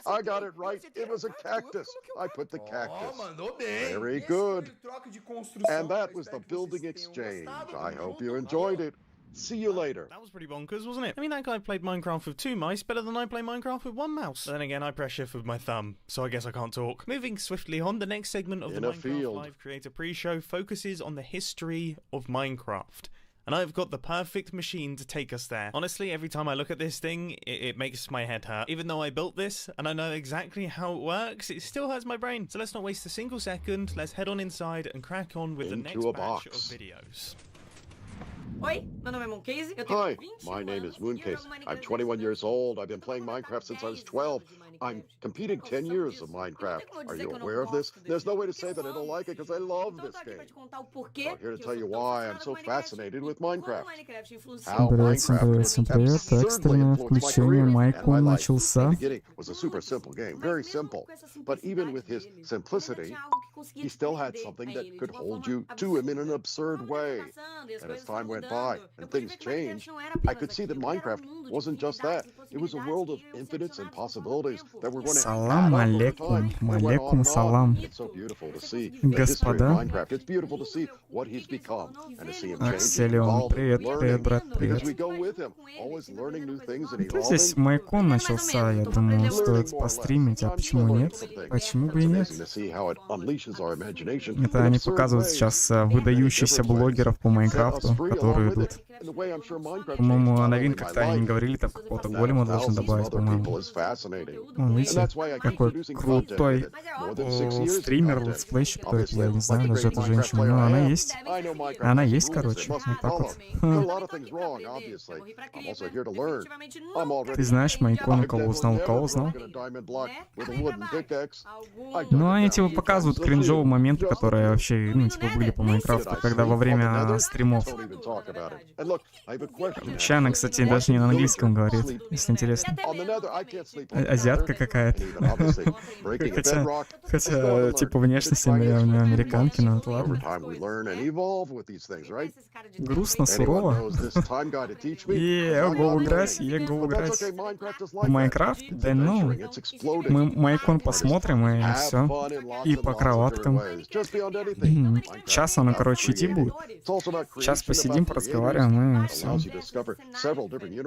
I got it right. It was a cactus. I put the cactus. Very good. And that was the building exchange. I hope you enjoyed it. See you later. That was pretty bonkers, wasn't it? I mean, that guy played Minecraft with 2 mice better than I play Minecraft with 1 mouse. But then again, I press shift with my thumb, so I guess I can't talk. Moving swiftly on, the next segment of the Minecraft Live Creator Pre-Show focuses on the history of Minecraft. And I've got the perfect machine to take us there. Honestly, every time I look at this thing, it makes my head hurt. Even though I built this, and I know exactly how it works, it still hurts my brain. So let's not waste a single second, let's head on inside and crack on with the next batch of videos. Hi, my name is Mooncase. I'm 21 years old. I've been playing Minecraft since I was 12. I'm competing 10 years of Minecraft. Are you aware of this? There's no way to say that I don't like it because I love this game. I'm here to tell you why I'm so fascinated with Minecraft. Всем привет. Экстренное включение. Майкон начался. It was a super simple game, very simple. But even with his simplicity, he still had something that could hold you to him in an absurd way. And as time went by and things changed, I could see that Minecraft wasn't just that. It was a world of infinites and possibilities that were going to Салам алейкум. Алейкум салам. It's so beautiful to see the history of Minecraft. It's beautiful to see what he's become and to see him change. Акселион, привет, привет, брат, привет. Because we go with him, always learning new things and То здесь Майкон начался, я думаю, стоит постримить, а почему нет? Почему бы и нет? Это они показывают сейчас выдающихся блогеров по Майнкрафту, которые идут. По-моему, о новинках-то они не говорили, там какого-то голема должны добавить, по-моему. Видите, какой крутой стример, летсплейщик, кто-то, я не знаю даже эту женщину, но она есть. Она есть, короче, вот так вот. Ты знаешь, Майкон у кого узнал, Ну, они типа показывают кринжовые моменты, которые вообще, ну, типа были по Майнкрафту, когда во время стримов. Вообще она, кстати, даже не на английском говорит, если интересно. Азиатка какая-то. Хотя, типа, внешность американки, но это ладно. Грустно, сурово. Го играть, го играть. В Майнкрафт? Да ну. Мы Майкон посмотрим и все. И по кроваткам. Час оно, короче, идти будет. Час посидим, поразговариваем и все.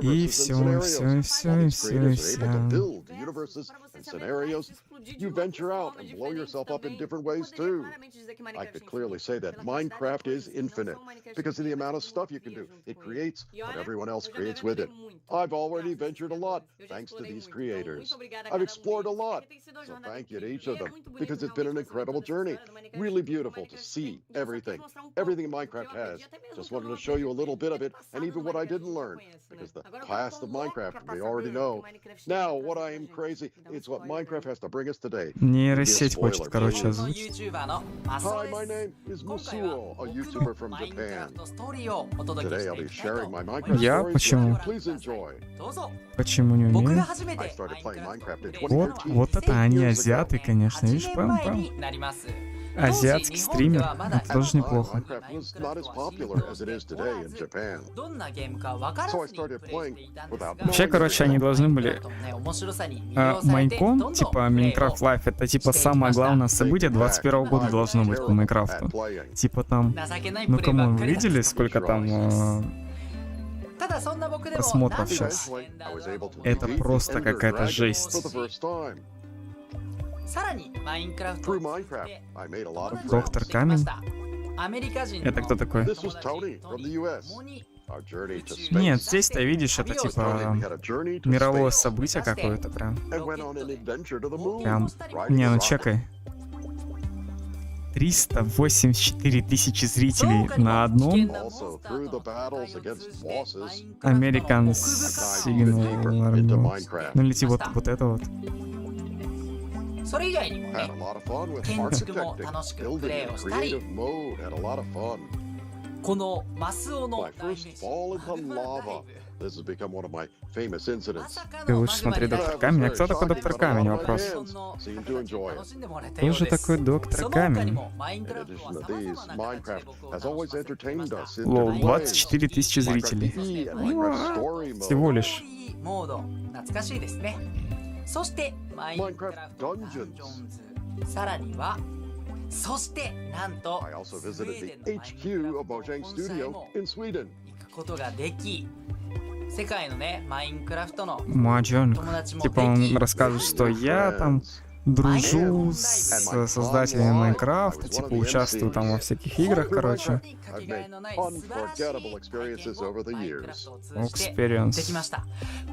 И все. You venture out and blow yourself up in different ways too. I could clearly say that Minecraft is infinite because of the amount of stuff you can do. It creates what everyone else creates with it. I've already ventured a lot thanks to these creators. I've explored a lot, so thank you to each of them because it's been an incredible journey. Really beautiful to see everything Minecraft has. Just wanted to show you a little bit of it and even what I didn't learn because the past of Minecraft we already know. Now what I am crazy, it's what Minecraft has to bring us today. Нейросеть хочет, короче, озвучить. Hi, my name is Musuo, a YouTuber from Japan. Today I'll be sharing my Minecraft Я? stories. Почему? Please enjoy. Почему не умею? I started playing Minecraft in 2013. Вот это они азиаты, конечно, видишь, понял. Азиатский стример, это тоже неплохо. Вообще, короче, они должны были... Майкон, типа Minecraft Live, это типа самое главное событие 21 года должно быть по Майнкрафту. Типа там... Ну, кому вы видели, сколько там... просмотров сейчас? Это просто какая-то жесть. Доктор Камень? Это кто такой? Нет, здесь-то видишь, это типа мировое событие какое-то прям. Не, ну чекай. 384 тысячи зрителей на одном. American Signal. Ну, лети вот это вот. それ以外にもね、建築も楽しくプレイをしたり、このマスオの代名詞Ты лучше смотри Доктор Камень. А кто такой Доктор Камень? Вопрос. Кто же такой Доктор Камень? Лол, 24 тысячи зрителей. Всего лишь. そしてマインクラフトダンジョンズ、さらにはそしてなんと I also visited the HQ of Mojang Studio in Sweden. 行くことができ、世界のねマインクラフトの Mahjong. 友達も Типа он でき、 рассказывает, что я там дружу с создателями Майнкрафта, типа участвую там во всяких играх, короче. I've made unforgettable experiences over the years. Experience. できました。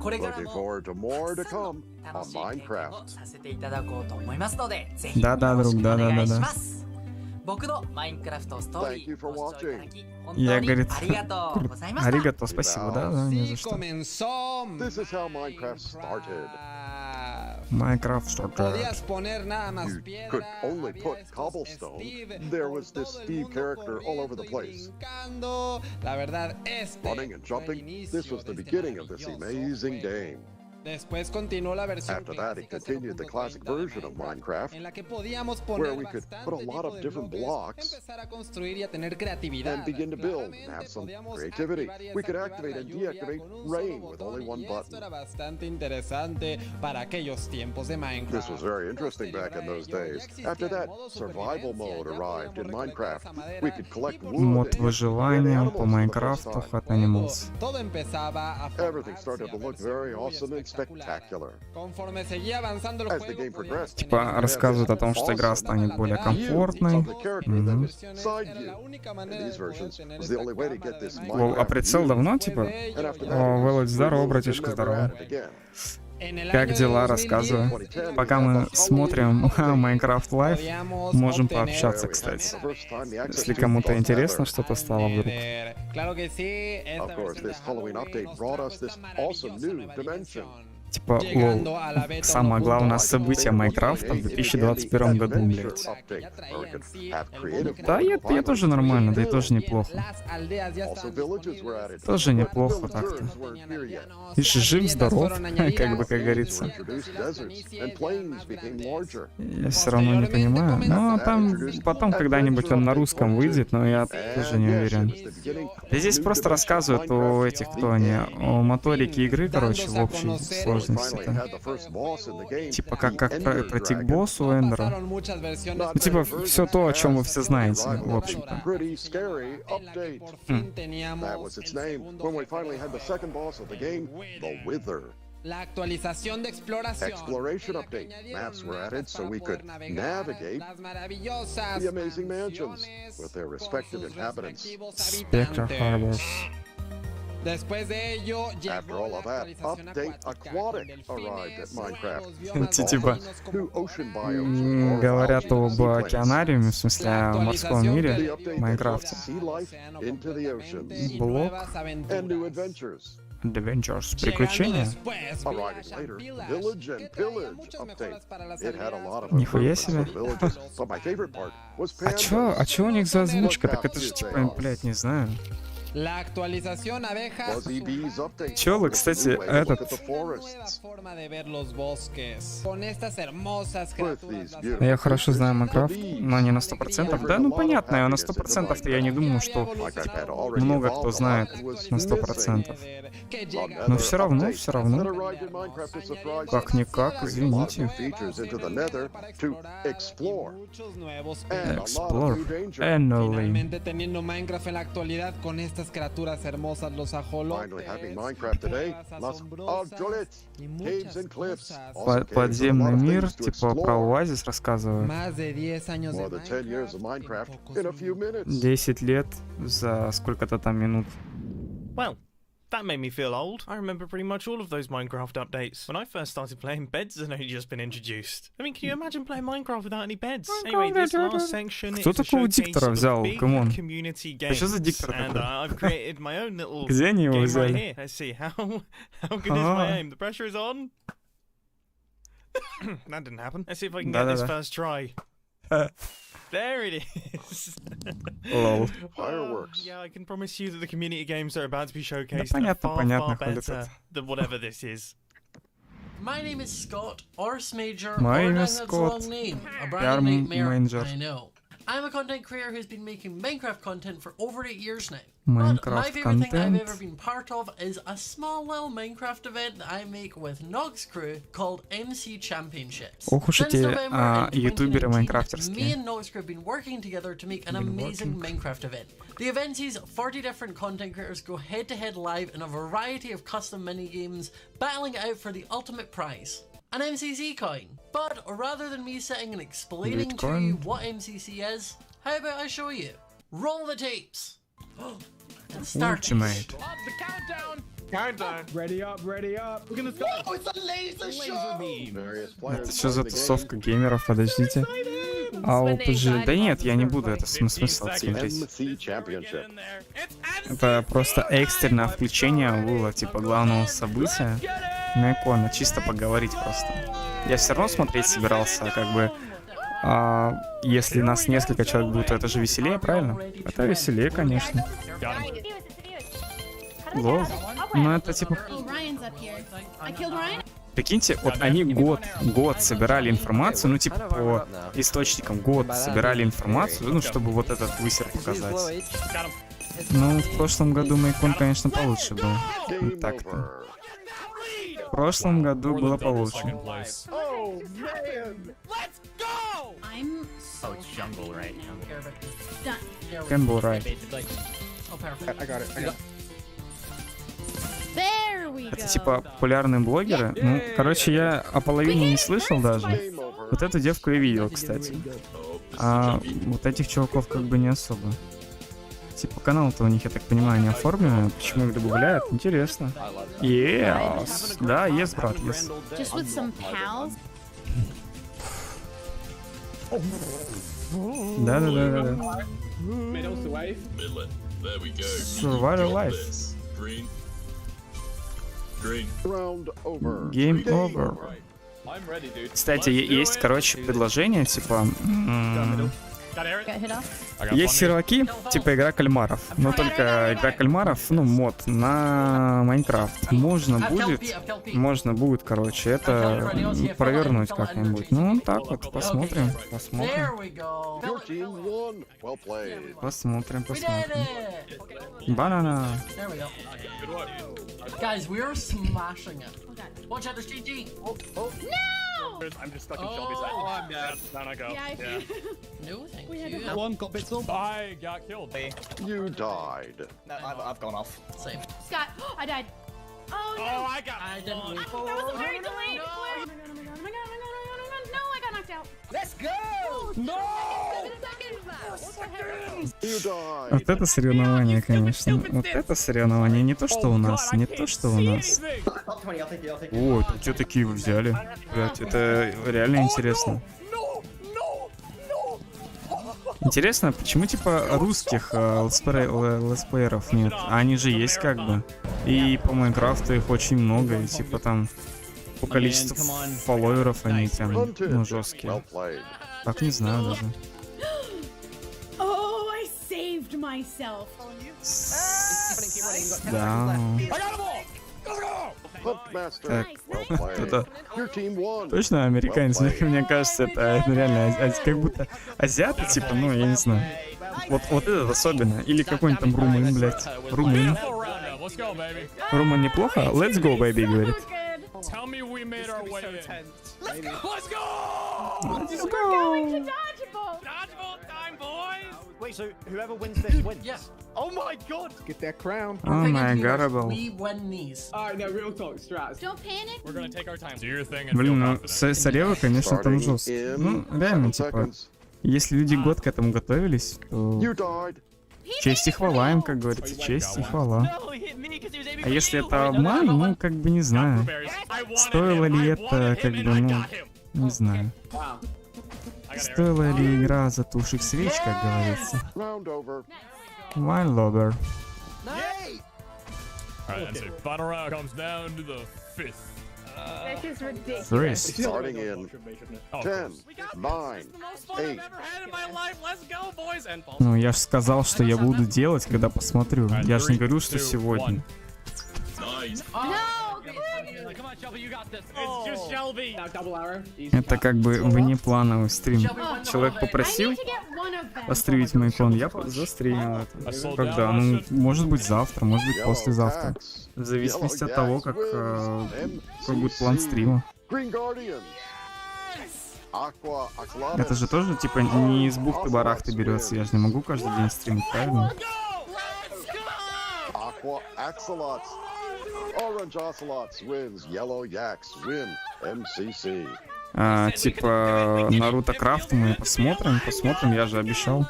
これから Looking も forward to more to come 楽 on しい経験を Minecraft. させていただこうと思いますので、ぜひよだだろしくお願いしだだだます。僕のマインクラフトストーリ Thank you ー for ご視聴いただ watching. き本当 Я, に говорит, ありがとうございました。 аригато, спасибо, да, не за что. Comenzó. This is how Minecraft started. Minecraft started. Podías poner nada más You piedra. could only put cobblestone. There was this Steve character all over the place. Brincando. La verdad, Running and jumping. This was the beginning of this amazing game. Después continuó la versión After that, it continued the classic version of Minecraft, en la que podíamos poner where we could put a lot of different blocks empezar a construir y a tener creatividad. and begin to build and have some creativity. We could activate and deactivate rain with only one Esto button. era bastante interesante para aquellos tiempos de Minecraft. This was very interesting back in those days. After that, survival mode arrived in Minecraft. We could collect wood Мод and get выживания animals по for the first Майнкрафту time. от Animals. Todo empezaba a Everything started to look very awesome and spectacular. Conforme seguía avanzando el As the juego, game progressed, Типа рассказывают о том, что игра станет более комфортной. the character that was side era view. la única In manera these de poder versions, tener was the esta only way to cámara get this de Лол, а Minecraft прицел view. давно, типа? And after that, О, it was Володь, здорово, removed and братишка, never здорово. added again. En el Как año дела, 2010, рассказывай. Пока мы смотрим Майнкрафт Лайв, можем пообщаться, кстати. Если кому-то интересно, что-то стало вдруг. Claro que sí, esta Of course, versión this Halloween update brought us this awesome new dimension. Типа, лол, самое главное событие Майнкрафта в 2021 году, блядь. Да, я тоже нормально, да и тоже неплохо. Тоже неплохо так-то. И жив-здоров, как бы, как говорится. Я все равно не понимаю. Ну, а там потом когда-нибудь он на русском выйдет, но я тоже не уверен. И здесь просто рассказывают о этих, кто они, о моторике игры, короче, в общей сложности. Типа как пройти к боссу Эндера. Ну, типа все то, о чем вы все знаете, в общем-то. La actualización de exploración. Exploration update. Maps were added so we could navigate las maravillosas the amazing mansions with their respective inhabitants. Spectre Harbors. Después de ello, After all of that, update aquatic arrived at Minecraft. Эти типа New ocean biomes. говорят об океанариуме, в смысле о морском The мире update в Майнкрафте. sea life into the oceans Блок, and new adventures. Adventures, приключения. Arriving later, village and pillage update. It had a lot of Нихуя improvements себе. for villages, but my favorite part was А чё у них за озвучка? Так Look это же how типа, cute they are. блядь, не знаю. La actualización abejas. Fuzzy Bees update. Чёлы, It's a кстати, new way to look этот- at the forests. Forma de ver los bosques. Con estas hermosas With criaturas. these beautiful Я хорошо знаю Майнкрафт, bees. но не на 100%. Да, ну понятно, я на 100% я не думаю, что Like I've had already много evolved кто a lot знает that was на missing. 100%. Que Another llega Но всё равно, update всё равно. that arrived in Minecraft to surprise us. Как-никак, Bringing a lot of извините. new features into the Nether to explore. muchos nuevos And a lot Explore. of new danger. Annually. Finalmente teniendo Minecraft en la actualidad con estas criaturas hermosas, los ajolotes. Finally having Minecraft today, lots of jolets, caves and cliffs. Also caves with a lot Подземный of мир, things to типа про explore. оазис рассказывают. Más de 10 años More de than 10 years of Minecraft pocos in a few minutes. 10 лет за сколько-то там минут. Well, that made me feel old. I remember pretty much all of those Minecraft updates. When I first started playing, beds had only just been introduced. I mean, can you imagine playing Minecraft without any beds? Anyway, this last section Кто is a такого showcase диктора of взял? big Камон. community А games. что за диктор And такой? I've created my own little Где они его game right взяли? here. Let's see, how good is my aim? The pressure is on. That didn't happen. Let's see if I can get this first try. There it is. Лол. Fireworks. Yeah, I can promise you that the community games that are about to be showcased понятно, are far, понятно, far хули better тут. than whatever this is. My name is Scott, Ors Major, My or name that's is the Scott. wrong name. A Пиар brand nightmare, менеджер. I know. I'm a content creator who's been making Minecraft content for over 8 years now. But Minecraft my favorite thing I've content. ever been part of is a small little Minecraft event that I make with Nog's crew called MC Championships. Ох уж эти ютуберы me майнкрафтерские. and Nog's crew have been working together to make an amazing Minecraft event. The event sees 40 different content creators go head to head live in a variety of custom mini games, battling it out for the ultimate prize, an MCC coin. But rather than me sitting and explaining to you what MCC is, how about I show you? Roll the tapes. And start. Ultimate. The countdown. Ready up, ready up. We're gonna go. Oh, it's a laser show. Это что за тусовка геймеров? Подождите. А ОПЖ... Да нет, я не буду это смысл смотреть. Это просто экстренное включение было, типа, главного события Майкона. Чисто поговорить просто. Я все равно смотреть собирался, как бы... если нас несколько человек будет, то это же веселее, правильно? Это веселее, конечно. Лол. Ну это типа... Прикиньте, вот они год собирали информацию, ну типа по источникам год собирали информацию, ну чтобы вот этот высер показать. Ну, в прошлом году Майкон, конечно, получше был. Вот так-то. В прошлом году было получше. Campbell right. Это типа популярные блогеры. Ну, короче, я о половине не слышал даже. Вот эту девку я видел, кстати. А вот этих чуваков как бы не особо. Типа канал-то у них, я так понимаю, не оформлены. Почему их добавляют? Интересно. Yes. Да, yes, брат, yes. Да. Survival life. Game over. Кстати, есть, короче, предложение, типа... Есть серваки, типа игра кальмаров, но только игра кальмаров, ну, мод на Майнкрафт. Можно будет, короче, это провернуть как-нибудь. Ну, так вот, посмотрим. Посмотрим. Банана. Guys, we are smashing it. Watch out, there's GG. Oh. No! I'm just stuck in Shelby's side. Oh, I'm dead. Down I go. Yeah. No, thank you. One got bits up. I got killed. You died. No, I've gone off. Same. Scott, I died. Oh, no. Oh, I didn't. That was a very delayed. Oh my god. No, I got knocked out. Let's go! No! Вот это соревнование, конечно. Вот это соревнование. Не то, что у нас. Ой, тут где такие вы взяли? Блять, это реально интересно. Интересно, почему типа русских летсплееров нет? Они же есть как бы. И по Майнкрафту их очень много. И типа там по количеству фолловеров они прям, ну, жесткие. Так не знаю даже. Да. Так, это точно американец, мне кажется, это реально как будто азиаты, типа, ну, я не знаю. Вот этот особенно. Или какой-нибудь там румын, блядь. Румын неплохо? Let's go, baby, говорит. Tell me we made our way in. Let's go! Let's go! We're going to dodgeball! Dodgeball time, boys! Wait, so whoever wins this wins? Yes. Oh my god! Get that crown. Oh my god, we win these. Alright, no, real talk, strats. Don't panic. We're gonna take our time. Do your thing and блин, ну, Саревы, конечно, там жестко. Ну, реально, типа, если люди год к этому готовились, то... Честь и хвала им, как говорится, честь и хвала. А если это обман, ну, как бы не знаю. Стоило ли это, как бы, ну, не знаю. Стоила ли игра затушек свеч, как говорится. My lover. Final round comes down to the fifth. This is ridiculous. Three. Starting in 10, 9, 8. Ну, я же сказал, что я буду делать, когда посмотрю. Я же не говорю, что сегодня. Это как бы внеплановый стрим. Человек попросил, постримить Майкон. Я застримил это. Когда? Ну, может быть завтра, может быть послезавтра. В зависимости от того, какой будет план стрима. Это же тоже, типа, не из бухты-барахты берется. Я же не могу каждый день стримить, правильно? Типа, Наруто Крафт мы посмотрим, я же обещал.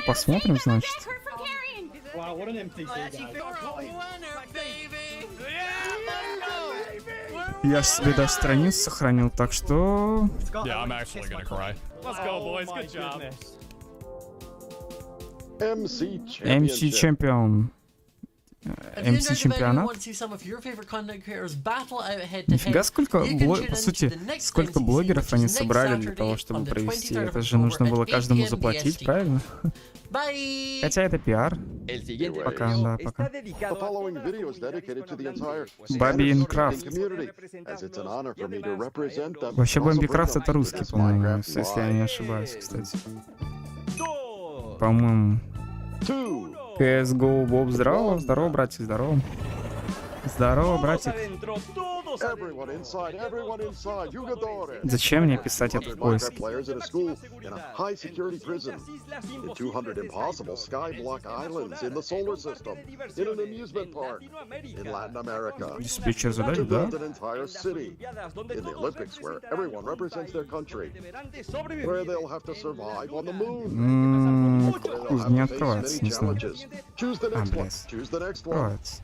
Посмотрим, значит. Я же себе даже страницу сохранил, так что... MC Чемпион. MC чемпионат. Нифига сколько, по сути, сколько блогеров они собрали для того, чтобы провести. Это же нужно было каждому заплатить, правильно? Хотя это пиар. Пока, да, пока. Бабинкрафт. Вообще Бабинкрафт это русский, по-моему, если я не ошибаюсь, кстати. По-моему. CSGO Боб, здорово, здорово, братик, здорово. Здорово, братик. Зачем мне писать это в поиске? Диспетчер задач, да? Не открывается, не знаю. Блядь.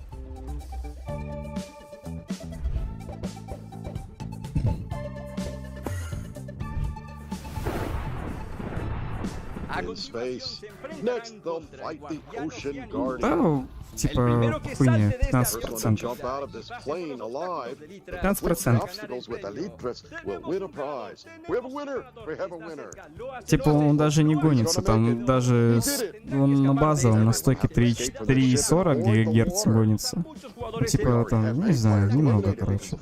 Открывается. Да, типа, хуйня, 15%. 15%. Типа, он даже не гонится, там даже он на базовом, на стойке 3,40 ГГц гонится. Типа, там, не знаю, немного, короче.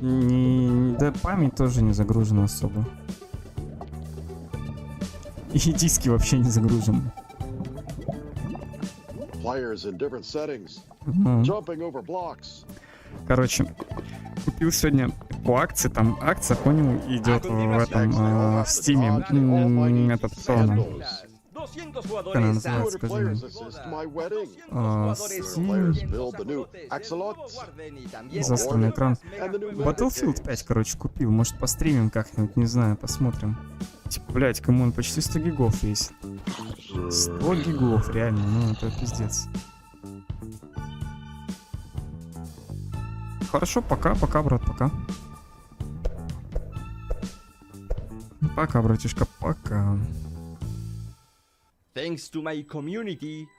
Да, память тоже не загружена особо. И диски вообще не загружены. Короче, купил сегодня по акции, там акция, понял, идет в этом, в стиме, этот, кто она? Как она называется, скажи мне. Засланный экран. Battlefield 5, короче, купил. Может, постримим как-нибудь, не знаю, посмотрим. Типа, блять, кому он почти 100 гигов есть. 100 гигов, реально, ну это пиздец. Хорошо, пока, брат, пока. Пока, братишка, пока.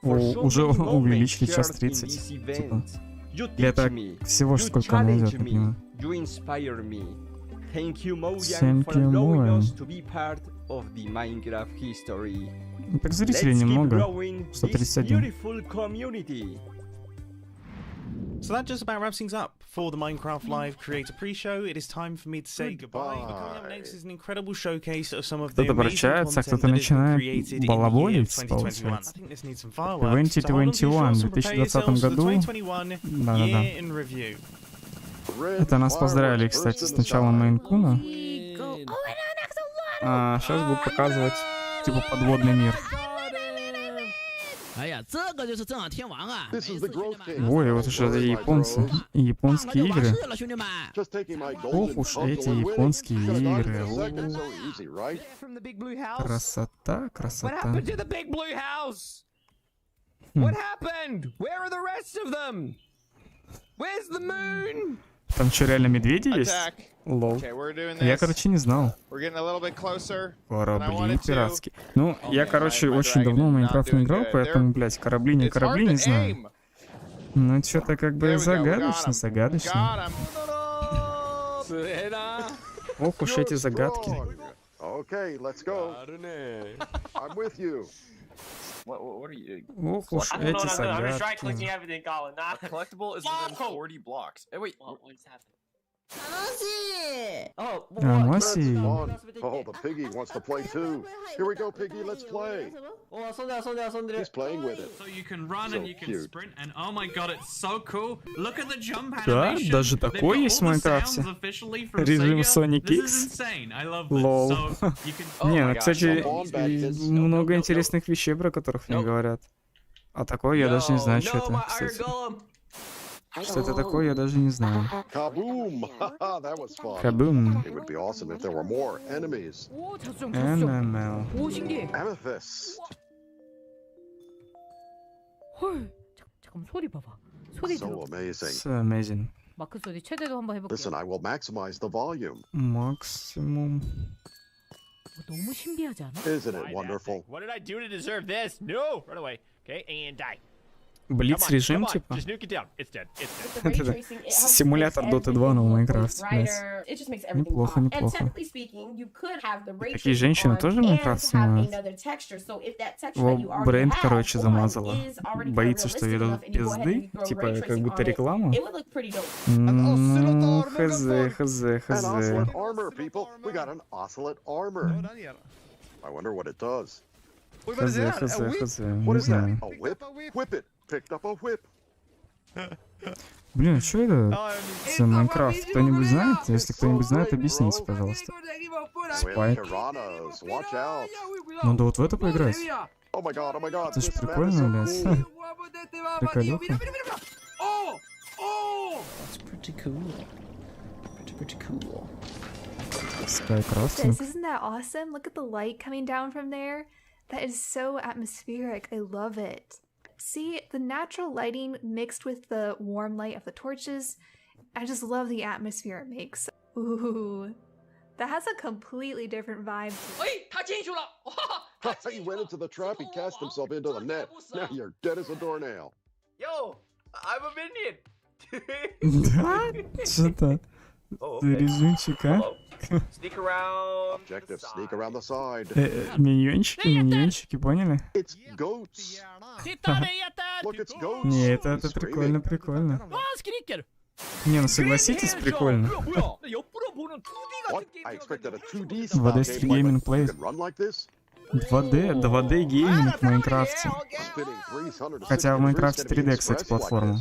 Уже увеличили час 30. Типа. Это всего ж сколько она идет, не понимаю. Thank you more. Так зрителей немного. 131. So that just about wraps things up for the Minecraft Live Creator Pre-Show. It is time for me to say goodbye. Coming up next is an incredible showcase of some of the amazing content that has been created in the year 2021. I think this needs some fireworks. 2021, в 2020 году. Да. Это нас поздравили, кстати, с началом Майнкуна. Сейчас буду показывать, типа, подводный мир. Ой, вот уж это японцы. Японские игры. Ох уж эти японские игры. Красота, красота. Там что, реально медведи есть? Лол. Я, короче, не знал. Корабли пиратские. Ну, я, короче, очень давно в Майнкрафт не играл, поэтому, блядь, корабли, не знаю. Ну, что-то как бы загадочно. Ох уж эти загадки. Ох уж эти загадки. Эмоции. Oh, the piggy wants to play too. Here we go, piggy, let's play. He's playing with it. So you can run and you can sprint, and oh my god, it's so cool. Look at the jump Да, animation. даже такое есть в Майнкрафте. Режим Sonic X. Лол. Не, ну, кстати, много интересных вещей, про которых мне говорят. А такое я даже не знаю, что это, кстати. Что это такое, я даже не знаю. Kaboom! That was fun. Kaboom. It would be awesome if there were more enemies. NML. Amethyst. 잠깐만 소리 봐봐. So amazing. So amazing. 마크 소리 최대로 한번 해볼게요. Listen, I will maximize the volume. Максимум. 너무 신비하지 않아? Isn't it wonderful? What did I do to deserve this? No! Run away. Okay, and die. Блиц режим, типа. Just nuke it down. It's dead. It's dead. Симулятор Доты 2 в Майнкрафте. Неплохо, неплохо. Такие женщины тоже в Майнкрафт снимают? Во, бренд, короче, замазала. Боится, что ей дадут пизды? Типа, как будто реклама? Ну, хз. Хз. Не знаю. Блин, что это за Майнкрафт? Кто-нибудь знает? Если кто-нибудь знает, объясните, пожалуйста. Спайк. Надо вот в это поиграть. Это ж прикольно, блядь. Приколюха. Скайкрафтинг. Isn't that awesome? Look at the light coming down from there. That is so atmospheric. I love it. See, the natural lighting mixed with the warm light of the torches. I just love the atmosphere it makes. Ooh, that has a completely different vibe. He went into the trap, he cast himself into the net. Now you're dead as a doornail. Yo, I'm a minion. Да? Что-то. Режимчик, а? Sneak around. Objective, sneak around the side. Миньончики, поняли? It's goats. Look, it's goats. Не, это прикольно. Не, ну согласитесь, прикольно. What? I expected a 2D What is the gaming play? 2D гейминг в Майнкрафте. Хотя в Майнкрафте 3D, кстати, платформа.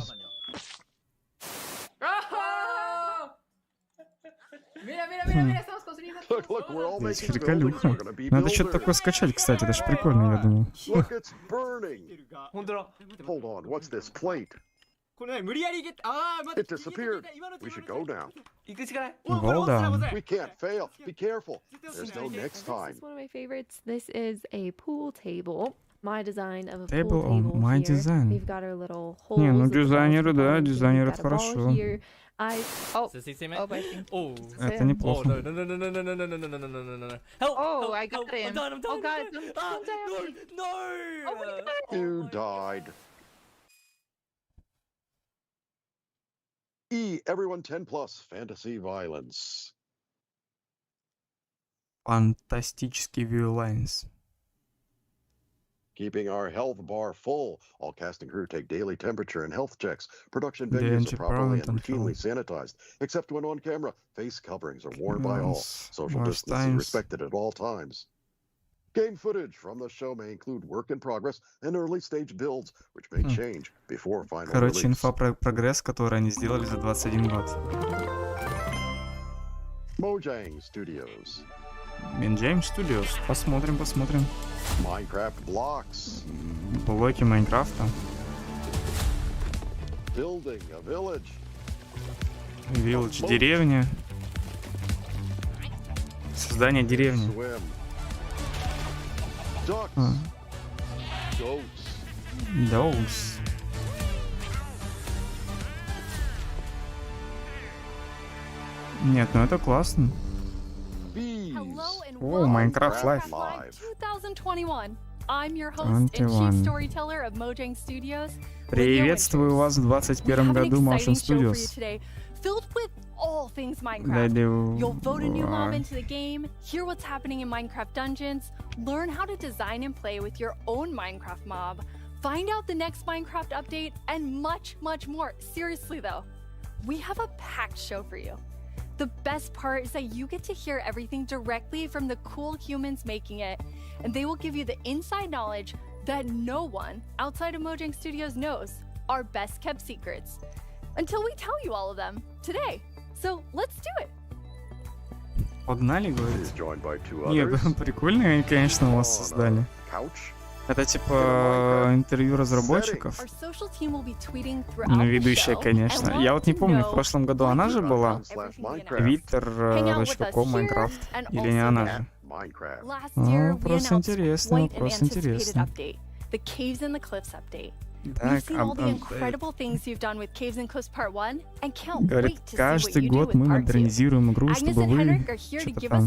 Здесь приколюха. Надо что-то такое скачать, кстати, это ж прикольно, я думаю. Hold on, what's this plate? It disappeared. We should go now. Well done. We can't fail. Be careful. There's no next time. This is one of my favorites. This is a pool table. My design of a Table pool table my here. design. We've got our little holes. Не, ну дизайнеры, да, дизайнер это хорошо. Это неплохо. Oh, I got him. Oh god, no. You died. Everyone 10+, fantasy violence. Фантастический violence. Keeping our health bar full. All cast and crew take daily temperature and health checks. Production venues are properly and routinely sanitized, except when on camera. Face coverings are worn by all. Social distancing respected at all times. Game footage from the show may include work in progress and early stage builds, which may change before final release. Короче, инфа про прогресс, который они сделали за 21 год. Mojang Studios. Mojang Studios. Посмотрим. Minecraft blocks. Блоки Майнкрафта. Building a village. Village, деревня. Создание деревни. Ducks. Goats. Dogs. Нет, ну это классно. О, Minecraft Live. 2021. I'm your host and chief storyteller of Mojang Studios. Приветствую вас в 2021 году, Motion Studios. Filled with all things Minecraft. You'll vote a new mob into the game, hear what's happening in Minecraft dungeons, learn how to design and play with your own Minecraft mob, find out the next Minecraft update, and much, much more. Seriously though, we have a packed show for you. The best part is that you get to hear everything directly from the cool humans making it, and they will give you the inside knowledge that no one outside of Mojang Studios knows, our best kept secrets, until we tell you all of them today. So let's do it. Погнали, говорит. Нет, прикольно, они, конечно, у вас создали. Это типа интервью разработчиков. Ну, ведущая, конечно. Я вот не помню, в прошлом году она же была? Twitter.com Minecraft. Или не она же? Вопрос интересный, вопрос интересный. Так, говорит, каждый год мы модернизируем игру, чтобы вы что-то там...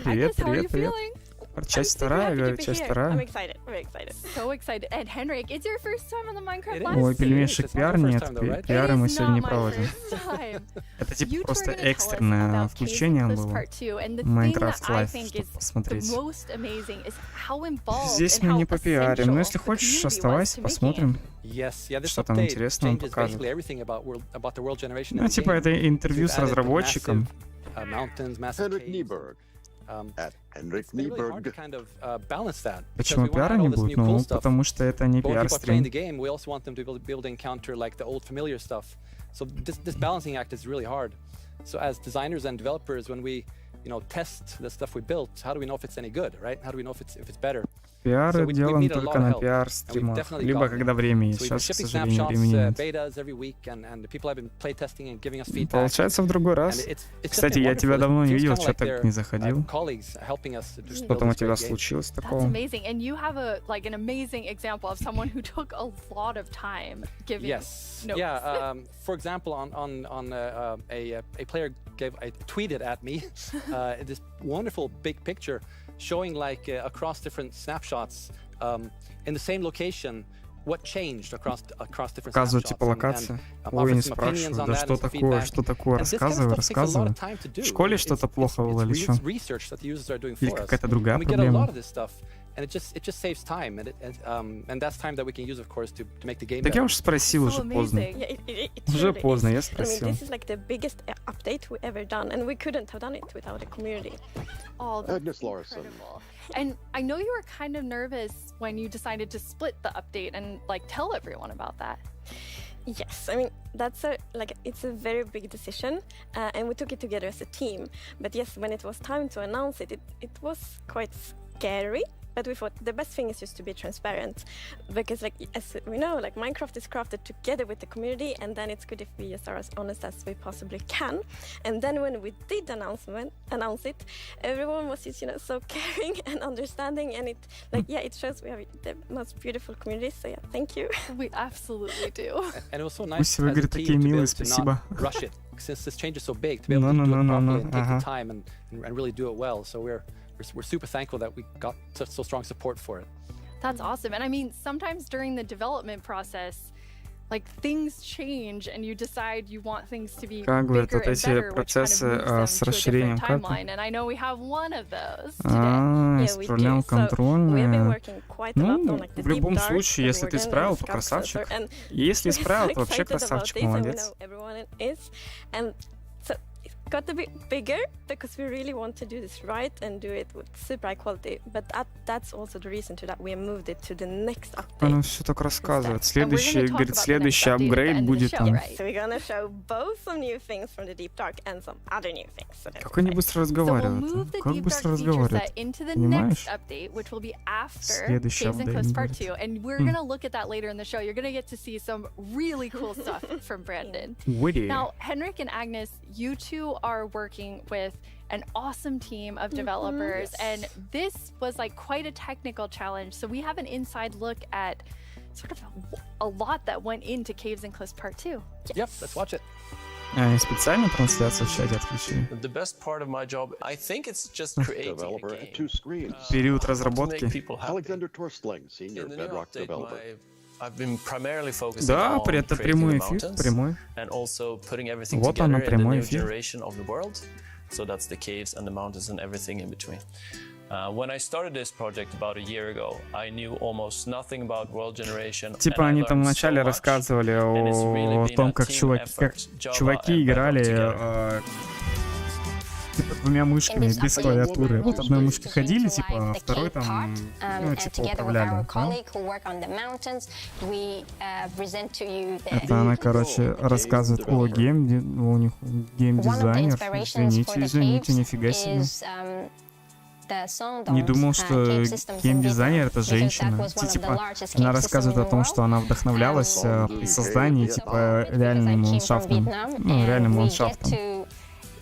Привет, привет, привет. Часть вторая, говорит, часть вторая. Ой, пельменщик, пиар нет, пиары мы сегодня не проводим. Это типа просто экстренное включение было. Майнкрафт лайф, чтобы посмотреть. Здесь мы не по пиарим, но если хочешь, оставайся, посмотрим. Что там интересного он покажет. Ну, типа это интервью с разработчиком. Почему пиара не будет? Ну, потому что это не пиар-стрим. Пиар делаем только на пиар-стримах, либо когда время есть. Сейчас, к сожалению, времени нет. Получается в другой раз. Кстати, я тебя давно не видел, что так не заходил. Что там у тебя случилось такого? Tweeted at me this wonderful big picture showing like across different snapshots in the same location what changed across different Показывают типа локации. Ой, не спрашиваю, да что такое, рассказываю. В школе что-то плохо было или что? Или какая-то другая проблема? Так я уж спросил, уже поздно. Уже поздно, я спросил. And I know you were kind of nervous when you decided to split the update and like tell everyone about that. Yes, I mean that's it's a very big decision, and we took it together as a team. But yes, when it was time to announce it, it was quite scary. But we thought the best thing is just to be transparent, because like as we know, like Minecraft is crafted together with the community, and then it's good if we just are as honest as we possibly can. And then when we did announce it, everyone was just so caring and understanding, and it it shows we have the most beautiful community. So yeah, thank you. We absolutely do. And it was so nice as a team to be able to not rush it, since this change is so big, to be able to do it properly and take the time and really do it well. So we're super thankful that we got so strong support for it. That's awesome. And I mean, sometimes during the development process, like things change and you decide you want things to be bigger and better, which kind of moves them to a different timeline. And I know we have one of those today. Исправлял контрольные. Ну, в любом случае, если ты исправил, то красавчик. Если исправил, то вообще красавчик, молодец. Got to be bigger because we really want to do this right and do it with super high quality. But that's also the reason to that we moved it to the next update. Она все так рассказывает. Следующий, говорит, следующий апгрейд будет там. So we're gonna show both some new things from the Deep Dark and some other new things. Как они быстро разговаривают? Как быстро разговаривают? Понимаешь? Следующий апдейт. And we're gonna look at that later in the show. You're gonna get to see some really cool stuff from Brandon. Now, Henrik and Agnes, you two are working with an awesome team of developers, and this was like quite a technical challenge. So we have an inside look at sort of a lot that went into Caves and Cliffs Part 2. Yep, let's watch it. Они специально трансляцию в чате отключили. Период разработки. Да, это прямой эфир, прямой. Вот она, прямой эфир. Типа они там вначале рассказывали о том, как чуваки играли типа двумя мышками без клавиатуры. Вот одной мышкой ходили, типа, а второй там, ну, типа, управляли. Да? Это она, короче, рассказывает о у них геймдизайнер. Извините, нифига себе. Не думал, что геймдизайнер это женщина. Типа, она рассказывает о том, что она вдохновлялась при создании, типа, реальным ландшафтом. Ну, реальным ландшафтом.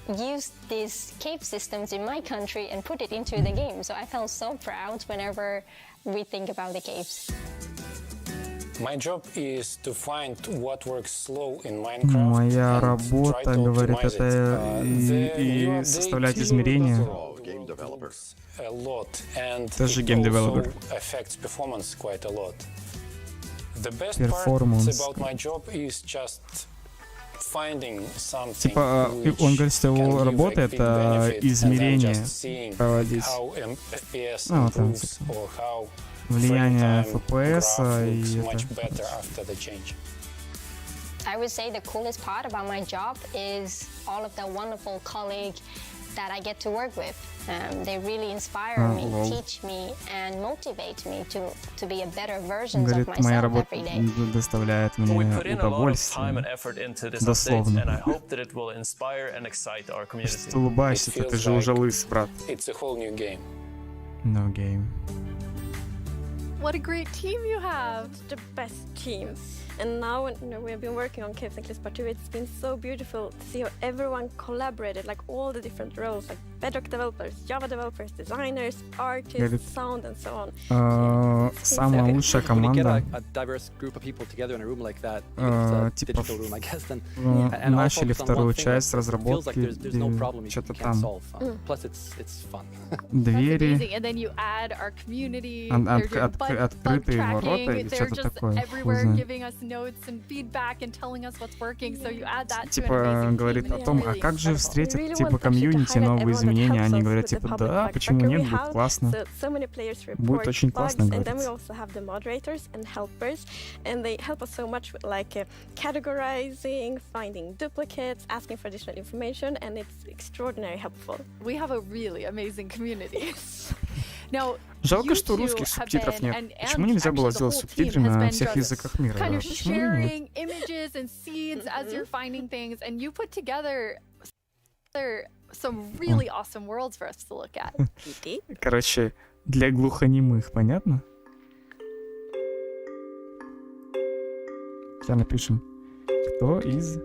Used these cave systems in my country and put it into the game. So I felt so proud whenever we think about the caves. My job is to find what works slow in Minecraft. Моя работа, говорит, это и составлять измерения. Тоже гейм-девелопер. Перформанс. Типа, он говорит, что его работа — это измерение проводить. Ну, там, влияние FPS и это. I would say the coolest part about my job is all of the wonderful colleagues that I get to work with. They really inspire me, teach me, and motivate me to be a better version of myself every day. Доставляет мне удовольствие. Дословно. Ты улыбаешься, ты же уже лыс, брат. No game. What a great team you have! It's the best team. And now, you know, we have been working on Caves and Cliffs Part 2. It's been so beautiful to see how everyone collaborated, like all the different roles, like Bedrock developers, Java developers, designers, artists, sound, and so on. Самая лучшая команда. Типа начали вторую часть разработки, что-то там. Двери, открытые ворота или что-то такое. Типа говорит о том, а как же встретят типа комьюнити новые изменения? Они говорят типа да, почему нет, будет классно. Будет очень классно, говорит. Categorizing, finding duplicates, asking for additional information, and it's extraordinarily helpful. We have a really amazing community. Now, жалко, что русских субтитров нет. Почему нельзя было сделать субтитры на всех языках мира? Kind of почему sharing images and seeds as you're finding things, and you put together some really awesome worlds for us to look at. Короче, для глухонемых, понятно? Сейчас напишем. Кто из...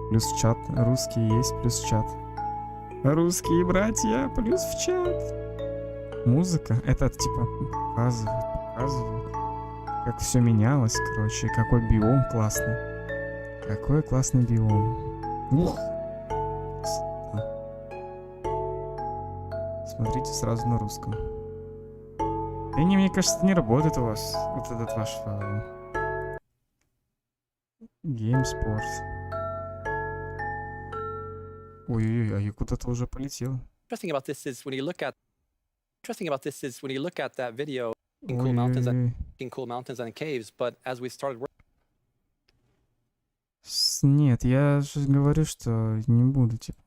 Плюс в чат. Русские есть, плюс в чат. Русские братья, плюс в чат. Музыка. Это типа показывает, как все менялось, короче. Какой биом классный. Какой классный биом. Ух. Смотрите сразу на русском. Да не, мне кажется, не работает у вас вот этот ваш файл. Геймспорт. Ой-ой-ой, а я куда-то уже полетел. Interesting about this is when you look at that video, cool mountains and caves, but as we started working. Нет, я же говорю, что не буду, типа.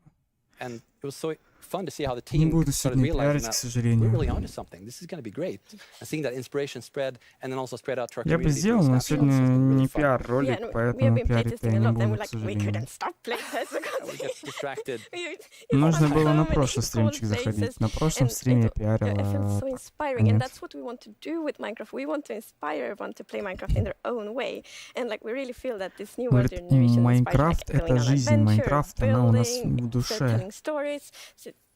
And it was so fun to see how the team started realizing that we're really onto something. This is going to be great. And seeing that inspiration spread and then also spread out to our community. Я бы сделал, но сегодня не пиар-ролик, поэтому пиарить я не буду, к сожалению. Нужно было на прошлый стримчик заходить. На прошлом стриме я пиарила. Говорит, Майнкрафт — это жизнь. Майнкрафт, она у нас в душе.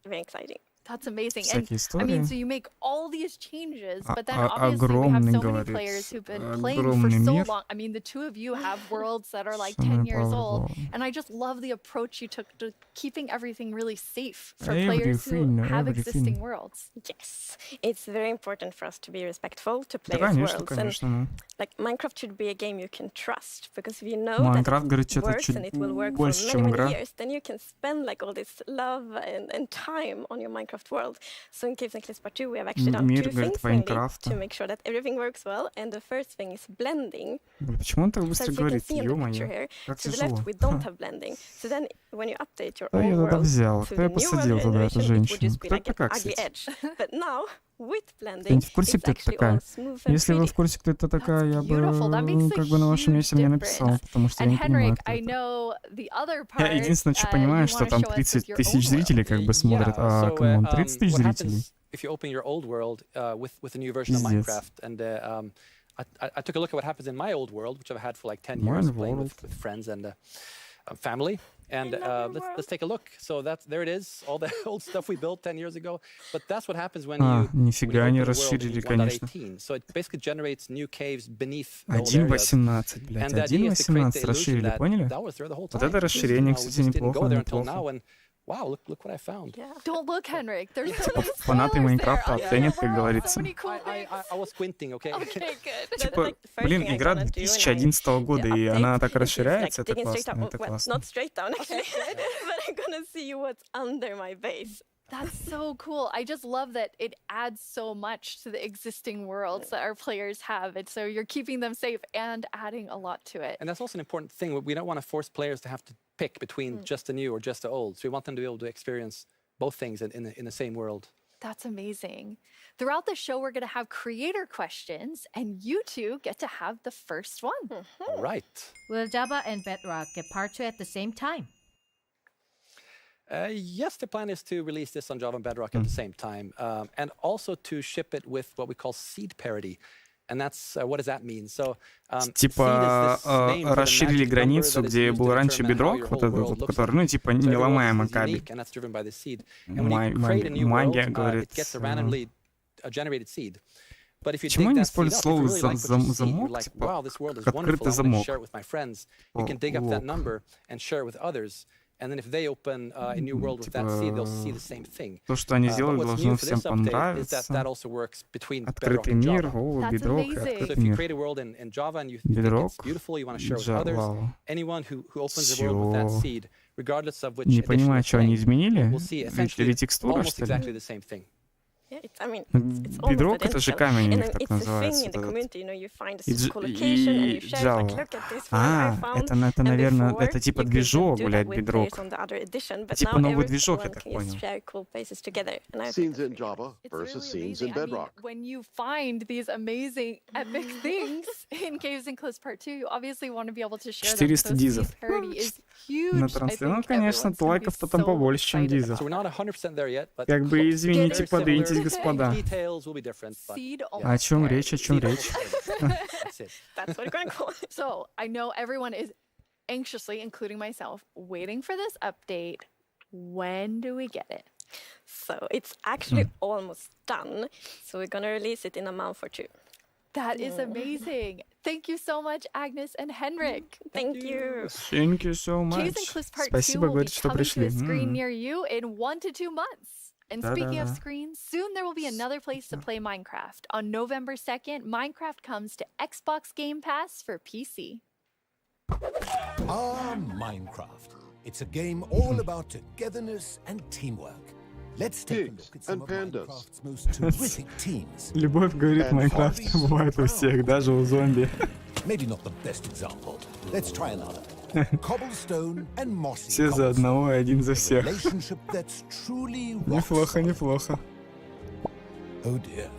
Very exciting. That's amazing. всякие And I истории. mean, so you make all these changes, but then obviously we have so many players who've been playing for so long. I mean, the two of you have worlds that are like 10 years old, and I just love the approach you took to keeping everything really safe for players who have existing worlds. Yes, it's very important for us to be respectful to players' worlds. And like Minecraft should be a game you can trust, because if you know that it works and it will work for many years, then you can spend like all this love and time on your Minecraft world. So in KennyXPlay Part 2 we have actually done two things mainly to make sure that everything works well, and the first thing is blending. Почему он так быстро говорит? Ё-моё, как to the тяжело. left we don't have blending. So then when you update your Кто old ее туда world взял? to Кто the ее посадил newer туда, эту generation, it would женщину? just be Кто like это an такая, ugly кстати? edge. But now with blending, Я не в курсе, it's кто это actually такая. all smooth and Если вы pretty. в курсе, кто это такая, я бы как бы на вашем месте мне написал, difference. потому что я And не понимаю, Henrik, кто I это. know the other part. Я единственное, что понимаю, что там 30 тысяч зрителей как бы смотрят, а камон, 30 тысяч зрителей. If you open your old world with a new version of Minecraft, and I took a look at what happens in my old world, which I've had for like 10 years, playing with friends and family. And let's take a look. So there it is, all the old stuff we built 10 years ago. But that's what happens when you нифига они расширили, конечно. So it basically generates new caves beneath the old areas. 1.18, блядь, 1.18 расширили, поняли? Вот это расширение, кстати, неплохо, неплохо. Wow, look what I found. Yeah. Don't look, Henrik. There's so many Фанаты Майнкрафта оценят, как говорится. I was squinting, okay? Okay, good. Типа, блин, игра 2011 года, и она так расширяется, это классно, это классно. Not straight down, actually, but I'm gonna see what's under my base. That's so cool. I just love that it adds so much to the existing worlds that our players have. And so you're keeping them safe and adding a lot to it. And that's also an important thing. We don't want to force players to have to pick between just the new or just the old. So we want them to be able to experience both things in the same world. That's amazing. Throughout the show, we're going to have creator questions, and you two get to have the first one. All right. Will Java and Bedrock get Part 2 at the same time? Yes, the plan is to release this on Java and Bedrock at the same time, and also to ship it with what we call seed parity. And that's what does that mean? So, типа расширили границу, где был раньше бедрок, вот этот, который, ну, типа неломаемый кабель. Магия, говорит. Почему они используют слово замок, типа открытый замок? And then if they open a new world with that seed, they'll see the same thing. То, что они сделали, должно всем понравиться. Открытый мир, бедрок, открытый мир. Бедрок, Java. Не понимаю, что они изменили? Или текстура, что ли? Бедрок — это же камень у них так называется. И Java. Это, наверное, это типа движок, блядь, бедрок. Типа новый движок, я так понял. Scenes in Java versus scenes in Bedrock. When you find these amazing, epic things in KennyXPlay Part 2, you obviously want to be able to share them. 400 дизов. На трансляции, ну, конечно, лайков-то там побольше, чем дизов. Как бы, извините, подвиньтесь, господа. О чем речь, о чем речь? That's what we're going to call it. So, I know everyone is anxiously, including myself, waiting for this update. When do we get it? So, it's actually almost done. So, we're going to release it in a month or two. That is amazing. Thank you so much, Agnes and Henrik. Thank you. Thank you so much. KennyXPlay Part 2 Спасибо, will be говорит, что coming to a пришли. screen near you in 1 to 2 months. And speaking of Да-да-да. screens, soon there will be another place to play Minecraft. On November 2nd, Minecraft comes to Xbox Game Pass for PC. Minecraft. It's a game all about togetherness and teamwork. Let's take a look at some of Minecraft's most terrific teams. Любовь, говорит, Майнкрафт бывает у всех, даже у зомби. Maybe not the best example. Let's try another. Cobblestone and mossy. Все за одного и один за всех. Relationship that's truly Неплохо, неплохо. Oh dear.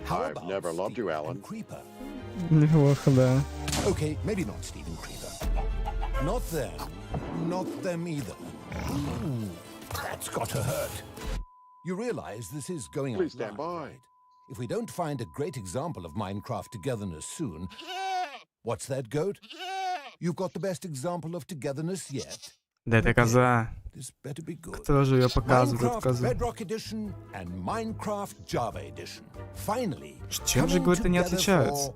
I've never loved you, Alan. Creeper. Неплохо, да. Okay, maybe not Steven Creeper. Not them. Not them either. Ooh, that's gotta hurt. You realize this is going Please stand by. Right? If we don't find a great example of Minecraft togetherness soon... What's that, Goat? You've got the best example of togetherness yet? Да это коза. Кто же ее показывает, эту козу? Чем же, говорит, они отличаются?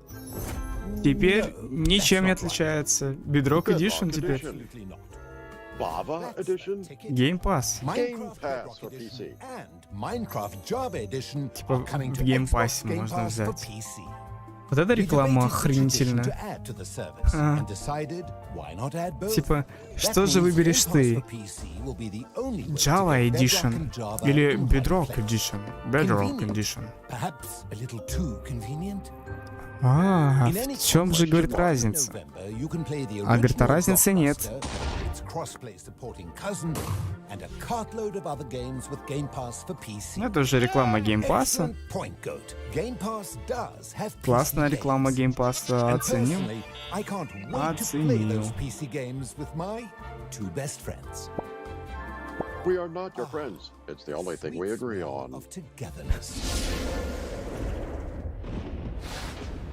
Теперь ничем не отличается. Bedrock Edition теперь. Game Pass. Типа в Game Pass можно взять. Вот эта реклама охренительная. Типа, что же выберешь ты? Java Edition или Bedrock Edition? Bedrock Edition. А в чем же, говорит, разница? А, говорит, а разницы нет. Это уже реклама Game Pass'а. Классная реклама Game Pass'а. Оценил. Оценил. We are not your friends. It's the only thing we agree on.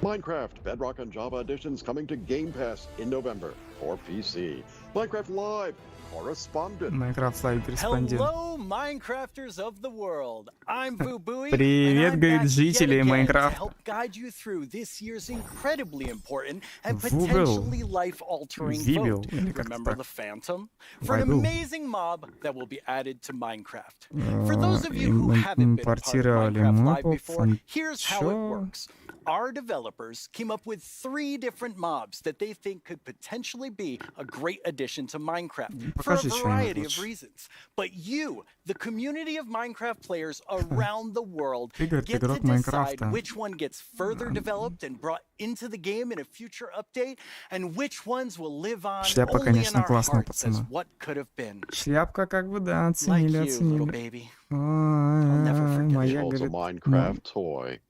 Minecraft, Bedrock and Java editions coming to Game Pass in November for PC. Minecraft Live, correspondent. Minecraft Live корреспондент. Hello, Minecrafters of the world. I'm Boo-Booey. Привет, говорит, жители Майнкрафта. Help guide you through this year's incredibly important and potentially life-altering vote. Remember the Phantom? For an amazing mob that will be added to Minecraft. For those of you who haven't been a part of Minecraft Live before, here's how it works. Our developers came up with 3 different mobs that they think could potentially be a great addition to Minecraft for a variety of reasons. But you, the community of Minecraft players around the world, get to decide which one gets further developed and brought into the game in a future update, and which ones will live on only in our hearts as what could have been. Шляпка как бы, да, оценили, оценили. Моя, говорит, Minecraft toy.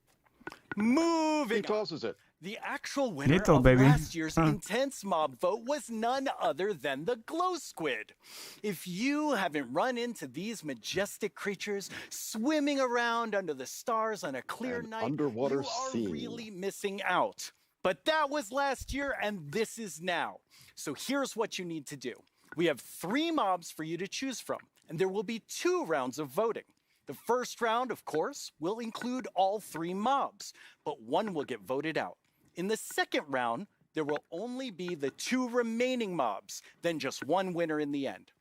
Moving on. The actual winner of last year's intense mob vote was none other than the glow squid. If you haven't run into these majestic creatures swimming around under the stars on a clear night, you are really missing out. But that was last year and this is now. So here's what you need to do. We have 3 mobs for you to choose from, and there will be 2 rounds of voting. The first round, of course, will include all 3 mobs, but 1 will get voted out. In the second round, there will only be the 2 remaining mobs, then just 1 winner in the end.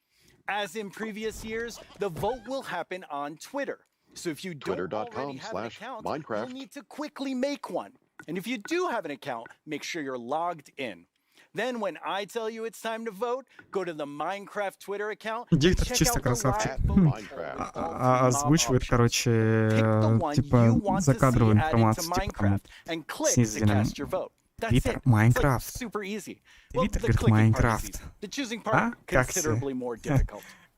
As in previous years, the vote will happen on Twitter. So if you don't already have an account, you'll need to quickly make one. And if you do have an account, make sure you're logged in. Then when I tell you it's time to vote, go to the Minecraft Twitter account. Диктор чисто красавчик. Озвучивает, короче, типа закадровую информацию, типа там снизу зеленым. Твиттер Майнкрафт. Твиттер, говорит, Майнкрафт. А? Как все?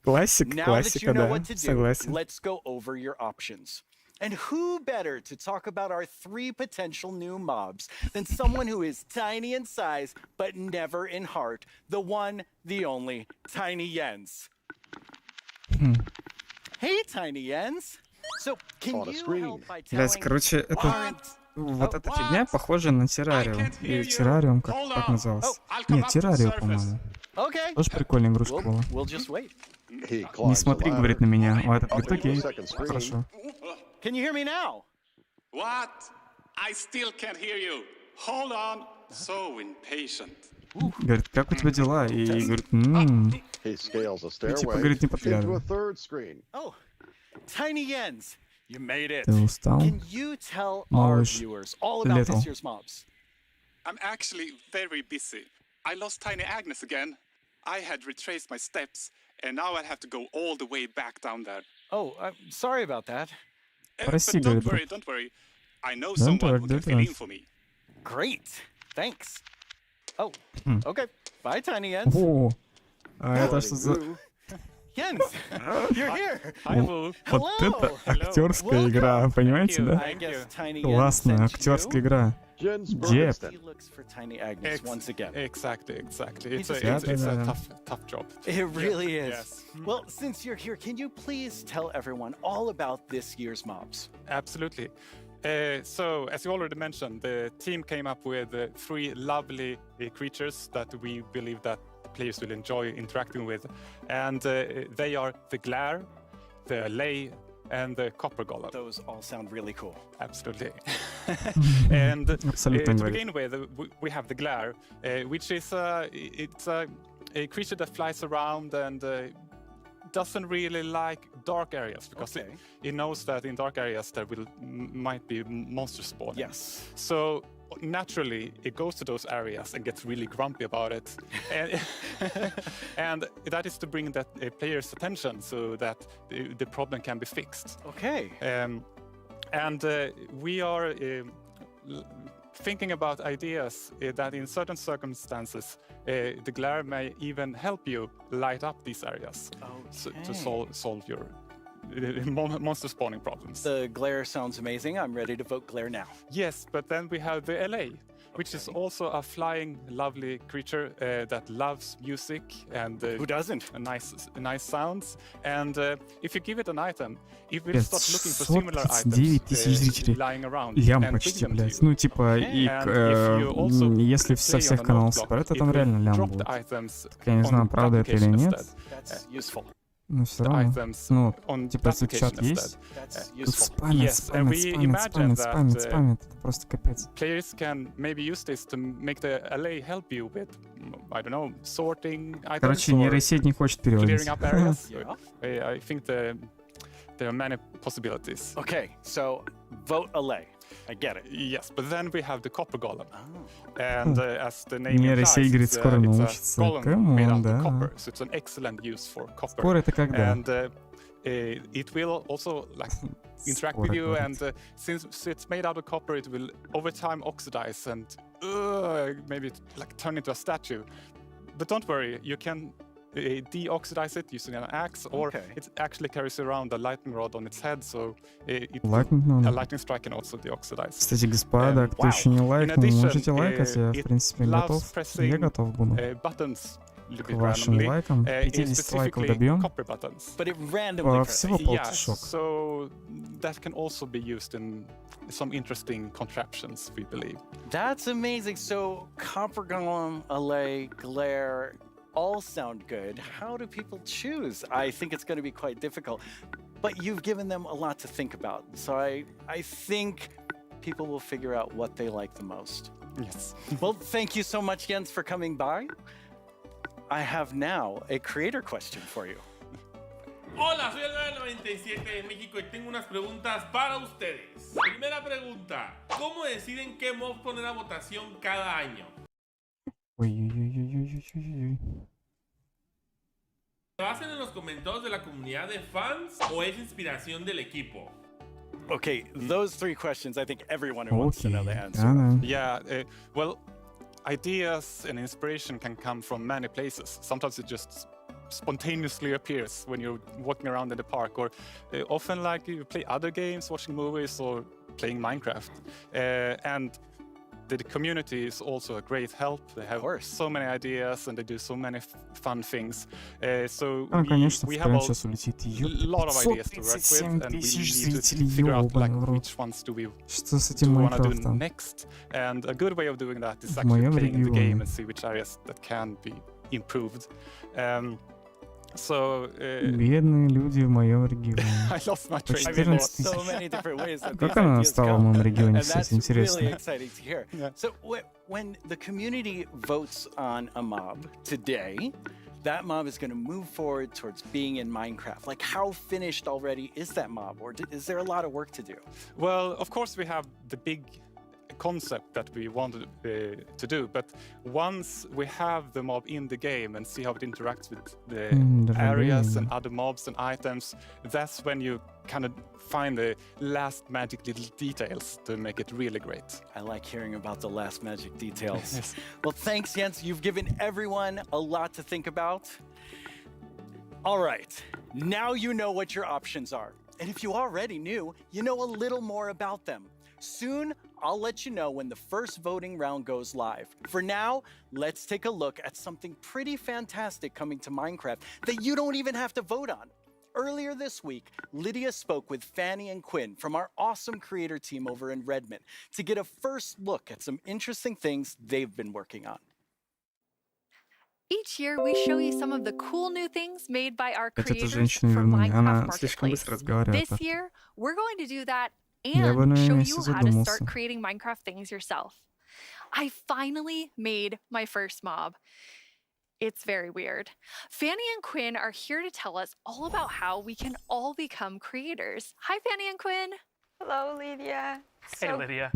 Классик, классика, да, согласен. Let's go over your options. And who better to talk about our 3 potential new mobs than someone who is tiny in size, but never in heart, the one, the only, Tiny Jens. Hey, Tiny Jens. So, can you help by telling... Блять, короче, это... Вот эта фигня похожа на террариум. Или террариум, как назывался? Нет, террариум, по-моему. Тоже прикольная игрушка была. Не смотри, говорит на меня. А этот говорит, окей, хорошо. Can you hear me now? What? I still can't hear you. Hold on. So impatient. Говорит, как у тебя дела? И говорит, типа, говорит, не подглядывай. Oh, Tiny Jens, you made it. Ты устал? Can you tell our viewers all about this year's mobs? I'm actually very busy. I lost Tiny Agnes again. I had retraced my steps, and now I have to go all the way back down there. Oh, I'm sorry about that. Прости, говорит. Don't worry. I know someone who can fill in for me. Great. Thanks. Oh, okay. Bye, Tiny Jens. О, а это что за... Jens, you're here. Вот это актерская игра, понимаете, да? Классная актерская игра. Джеб. Exactly. It's a tough job. It really is. Yes. Well, since you're here, can you please tell everyone all about this year's mobs? Absolutely. So, as you already mentioned, the team came up with 3 lovely creatures that we believe that players will enjoy interacting with. And they are the glare, the allay, and the copper golem. Those all sound really cool. Absolutely. And to begin with, we have the glare, which is it's a creature that flies around and doesn't really like dark areas because it knows that in dark areas there might be monsters spawning. Yes. So naturally, it goes to those areas and gets really grumpy about it. And that is to bring that player's attention so that the problem can be fixed. Okay. And we are thinking about ideas that in certain circumstances, the glare may even help you light up these areas to solve your monster spawning problems. The glare sounds amazing. I'm ready to vote glare now. Yes, but then we have the LA, which is also a flying, lovely creature that loves music and who doesn't? Nice sounds. And if you give it an item, it will start looking for similar items lying around. Лям почти, блядь. Ну, типа, и если со всех каналов собрать, то там реально лям будет. Я не знаю, правда это или нет. Ну, все равно. Ну, типа, если чат есть, тут спамят. Это просто капец. Players can maybe use this to make the LA help you with, I don't know, sorting items. Короче, нейросеть не хочет переводить. I think there are many possibilities. Okay, so vote LA. I get it. Yes, but then we have the copper golem. And as the name implies, it's a golem made out of copper. So it's an excellent use for copper. Спор это когда? And it will also like interact with you. And since it's made out of copper, it will over time oxidize and maybe like turn into a statue. But don't worry, you can deoxidize it using an axe, or it actually carries around a lightning rod on its head, so a lightning strike can also deoxidize. Кстати, господа, кто еще не лайкнул, можете лайкать, я в принципе готов. Я готов буду. К вашим лайкам 50 лайков добьем. Всего полтишок. So that can also be used in some interesting contraptions, we believe. That's amazing. So copper golem, LA, glare, all sound good. How do people choose? I think it's going to be quite difficult, but you've given them a lot to think about. So I think people will figure out what they like the most. Yes. Well, thank you so much, Jens, for coming by. I have now a creator question for you. Hola, soy el 997 de México y tengo unas preguntas para ustedes. Primera pregunta, ¿cómo deciden qué mob poner a votación cada año? ¿Se basan en los comentarios de la comunidad de fans o es inspiración del equipo? Okay, those three questions, I think everyone wants to know the answer. Yeah, well, ideas and inspiration can come from many places. Sometimes it just spontaneously appears when you're walking around in the park, or often like you play other games, watching movies, or playing Minecraft. And the community is also a great help. They have so many ideas and they do so many fun things. So we have a lot of ideas to work with, and we need to figure out like which ones do we want to do next. And a good way of doing that is actually playing the game and see which areas that can be improved. So, бедные люди в моем регионе. I lost my train. 14 000. Как она стала в моем регионе, кстати, интересно. So when the community votes on a mob today, that mob is going to move forward towards being in Minecraft. Like, how finished already is that mob, or is there a lot of work to do? Well, of course we have the big concept that we wanted to do, but once we have the mob in the game and see how it interacts with the areas and other mobs and items, that's when you kind of find the last magic little details to make it really great. I like hearing about the last magic details. Yes. Well, thanks, Jens. You've given everyone a lot to think about. All right, now you know what your options are. And if you already knew, you know a little more about them. Soon, I'll let you know when the first voting round goes live. For now, let's take a look at something pretty fantastic coming to Minecraft that you don't even have to vote on. Earlier this week, Lydia spoke with Fanny and Quinn from our awesome creator team over in Redmond to get a first look at some interesting things they've been working on. Each year, we show you some of the cool new things made by our Эту creators женщину from вернули. Она Minecraft слишком Marketplace. быстро разговаривает. This year, we're going to do that Я бы and на show её you месте how to задумался. start creating Minecraft things yourself. I finally made my first mob. It's very weird. Fanny and Quinn are here to tell us all about how we can all become creators. Hi, Fanny and Quinn. Hello, Lydia. Hey, Lydia.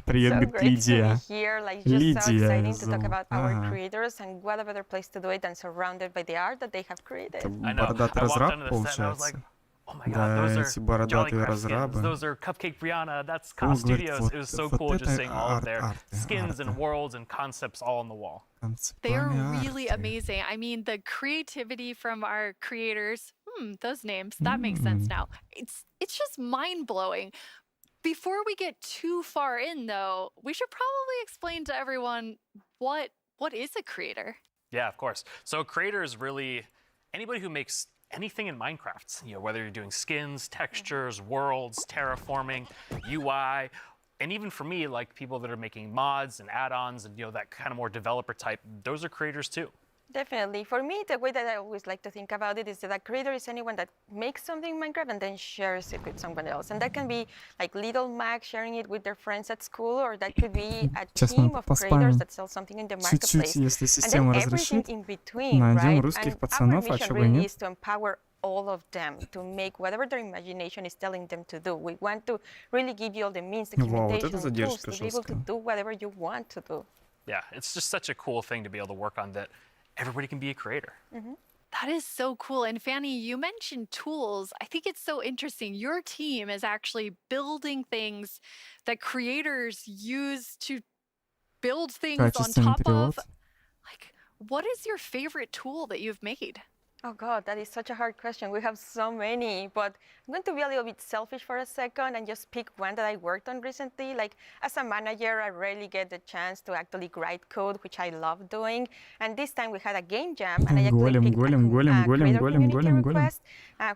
Привет, So говорит great to Лидия. be here. Like, just so Лидия exciting to talk зовут. about our Ага. creators, and what a better place to do it than surrounded by the art that they have created. Это бородатый разраб, получается. Oh my God, Да, those эти are бородатые Jolly Craft разрабы. skins. Those are Cupcake Brianna. That's Он Cost говорит, Studios. вот, It was so вот cool это just seeing all of their арт, skins and worlds and concepts all on the wall. They are Концептуальные really арты. amazing. I mean, the creativity from our creators, those names, that makes sense now. It's just mind-blowing. Before we get too far in, though, we should probably explain to everyone what is a creator? Yeah, of course. So a creator is really anybody who makes anything in Minecraft. You know, whether you're doing skins, textures, worlds, terraforming, UI, and even for me, like people that are making mods and add-ons and that kind of more developer type, those are creators too. Definitely. For me, the way that I always like to think about it is that a creator is anyone that makes something in Minecraft and then shares it with someone else. And that can be like little Mac sharing it with their friends at school, or that could be a team of creators that sell something in the marketplace. Чуть-чуть, если And система then everything разрешит, in between, найдем right? русских And пацанов, our а mission чего бы really нет. is to empower all of them to make whatever their imagination is telling them to do. We want to really give you all the means, Вау, вот documentation, это tools задержка to be able to жесткая. do whatever you want to do. Yeah, it's just such a cool thing to be able to work on that everybody can be a creator. That is so cool. And Fanny, you mentioned tools. I think it's so interesting. Your team is actually building things that creators use to build things on Качественный top перевод. of. Like, what is your favorite tool that you've made? Oh God, that is such a hard question. We have so many, but I'm going to be a little bit selfish for a second and just pick one that I worked on recently. Like, as a manager, I rarely get the chance to actually write code, which I love doing. And this time we had a game jam, and I actually picked a creator community request,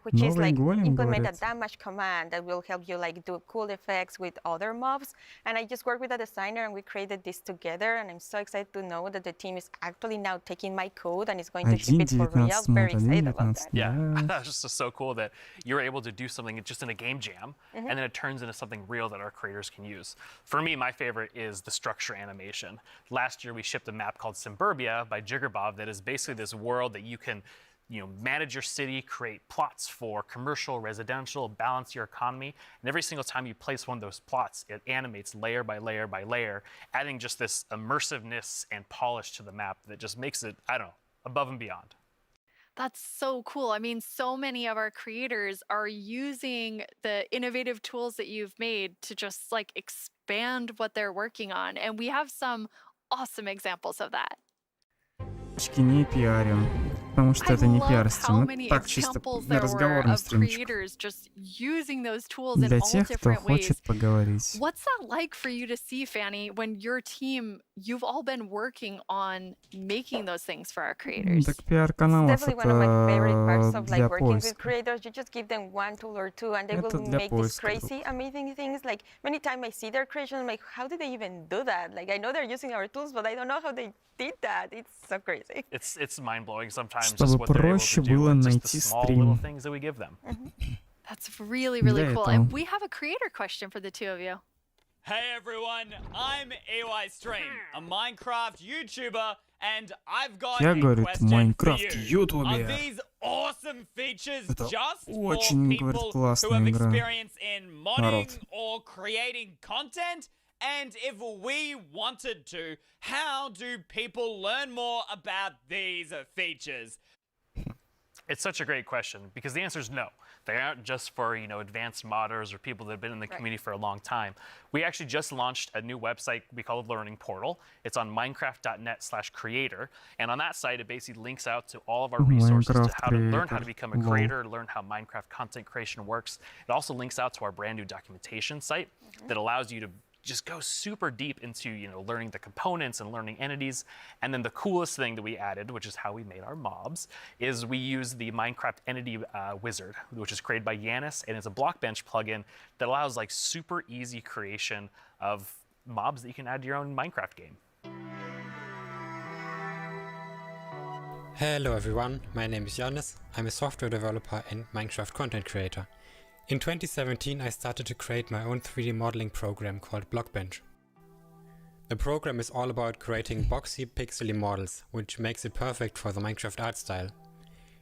which is like implement a damage command that will help you like do cool effects with other mobs. And I just worked with a designer, and we created this together. And I'm so excited to know that the team is actually now taking my code and is going to ship it for real. Very excited about that. Yeah, that's just so cool that you're able to do something just in a game jam, and then it turns into something real that our creators can use. For me, my favorite is the structure animation. Last year, we shipped a map called Suburbia by Jiggerbob that is basically this world that you can manage your city, create plots for commercial, residential, balance your economy. And every single time you place one of those plots, it animates layer by layer by layer, adding just this immersiveness and polish to the map that just makes it, I don't know, above and beyond. That's so cool. I mean, so many of our creators are using the innovative tools that you've made to just like expand what they're working on. And we have some awesome examples of that. Не пиарим, потому что это не пиар-стрим, это так чисто разговорный стримчик. Для тех, кто хочет поговорить. What's that like for you to see, Fanny, when your team, you've all been working on making those things for our creators? Так пиар-каналов это для поиска. Creators, you just give them one tool or two, and they will make these crazy, amazing things. Like many times I see their creations, I'm like, how did they even do that? Like I know they're using our tools, but I don't know how they did that. It's so crazy. It's mind-blowing sometimes. Чтобы проще было найти стрим. That's really, really cool. And we have a creator question for the two of you. Hey everyone, I'm EYStream, a Minecraft YouTuber, and I've got Я, a говорит, question for Майнкрафт you. Are ютубер. these awesome features Это just for очень, говорит, people who классная have игра. experience in modding Народ. or creating content? And if we wanted to, how do people learn more about these features? It's such a great question because the answer is no. They aren't just for advanced modders or people that have been in the community for a long time. We actually just launched a new website we call the Learning Portal. It's on minecraft.net/creator, and on that site it basically links out to all of our resources to how to learn how to become a creator, learn how Minecraft content creation works. It also links out to our brand new documentation site that allows you to just go super deep into learning the components and learning entities. And then the coolest thing that we added, which is how we made our mobs, is we use the Minecraft entity wizard, which is created by Yanis, and it's a Blockbench plugin that allows like super easy creation of mobs that you can add to your own Minecraft game. Hello everyone, my name is Yannis. I'm a software developer and Minecraft content creator. In 2017 I started to create my own 3D modeling program called Blockbench. The program is all about creating boxy, pixely models, which makes it perfect for the Minecraft art style.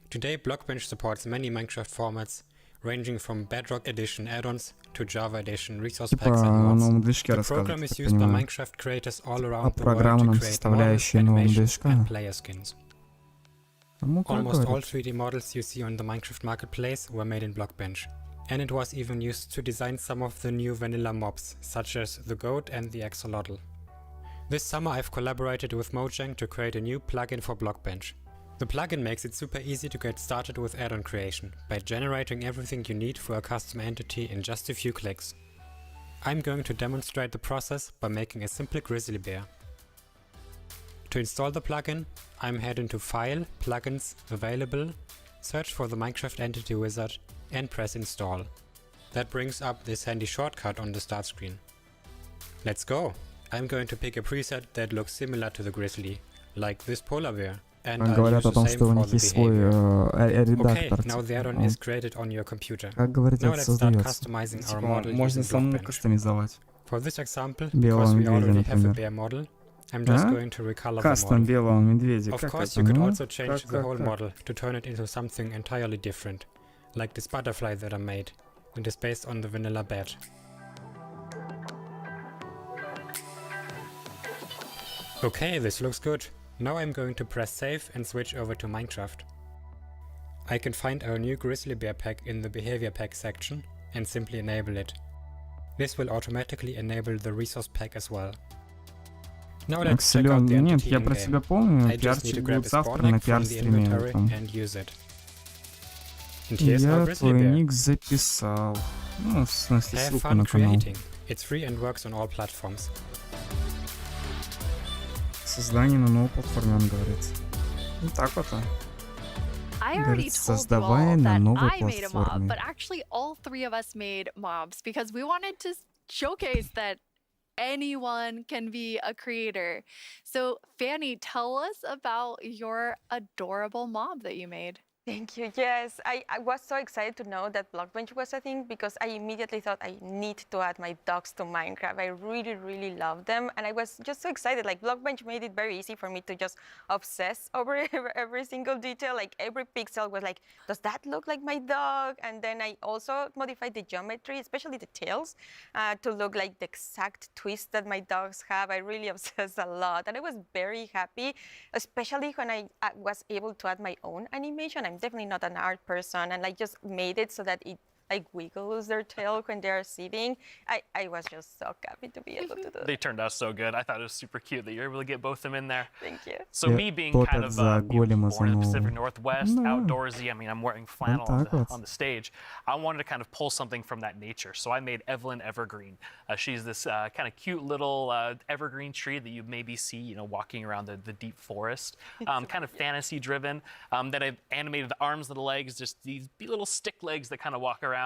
Today Blockbench supports many Minecraft formats, ranging from Bedrock Edition add-ons to Java Edition resource packs and mods. The program is used by Minecraft creators all around the world to create models, animations and player skins. Almost all 3D models you see on the Minecraft marketplace were made in Blockbench, and it was even used to design some of the new vanilla mobs, such as the goat and the axolotl. This summer I've collaborated with Mojang to create a new plugin for Blockbench. The plugin makes it super easy to get started with add-on creation, by generating everything you need for a custom entity in just a few clicks. I'm going to demonstrate the process by making a simple grizzly bear. To install the plugin, I'm heading to File, Plugins, Available, search for the Minecraft Entity Wizard and press Install. That brings up this handy shortcut on the start screen. Let's go! I'm going to pick a preset that looks similar to the grizzly, like this polar bear, and I'll use the same for the behavior. Okay, now the add-on is created on your computer. Now let's start customizing our model using Blockbench. For this example, because we already have a bear model, I'm just going to recolor the model. Of course, you could also change the whole model to turn it into something entirely different, like this butterfly that I made, and is based on the vanilla bat. Okay, this looks good. Now I'm going to press save and switch over to Minecraft. I can find our new grizzly bear pack in the behavior pack section and simply enable it. This will automatically enable the resource pack as well. Акселен, нет, я про себя помню, пиарчик будет завтра на пиар-стриме. Я твой ник записал. Ну, в смысле, ссылку на канал. Создание на новой платформе, он говорит. Ну так вот. I already told you all that I made a mob, but actually all three of us made mobs because we wanted to showcase that anyone can be a creator. So Fanny, tell us about your adorable mob that you made. Thank you. Yes, I was so excited to know that Blockbench was a thing because I immediately thought I need to add my dogs to Minecraft. I really, really love them. And I was just so excited. Like Blockbench made it very easy for me to just obsess over every single detail. Like every pixel was like, does that look like my dog? And then I also modified the geometry, especially the tails, to look like the exact twist that my dogs have. I really obsessed a lot. And I was very happy, especially when I was able to add my own animation. I'm definitely not an art person, and I just made it so that it like wiggles their tail when they're sitting. I was just so happy to be able to do that. They turned out so good. I thought it was super cute that you're able to get both of them in there. Thank you. So me being kind of born in the Pacific Northwest, outdoorsy, I mean, I'm wearing flannel on the stage. I wanted to kind of pull something from that nature. So I made Evelyn Evergreen. She's this kind of cute little evergreen tree that you maybe see, you know, walking around the deep forest, kind of fantasy driven. Then I animated the arms and the legs, just these little stick legs that kind of walk around.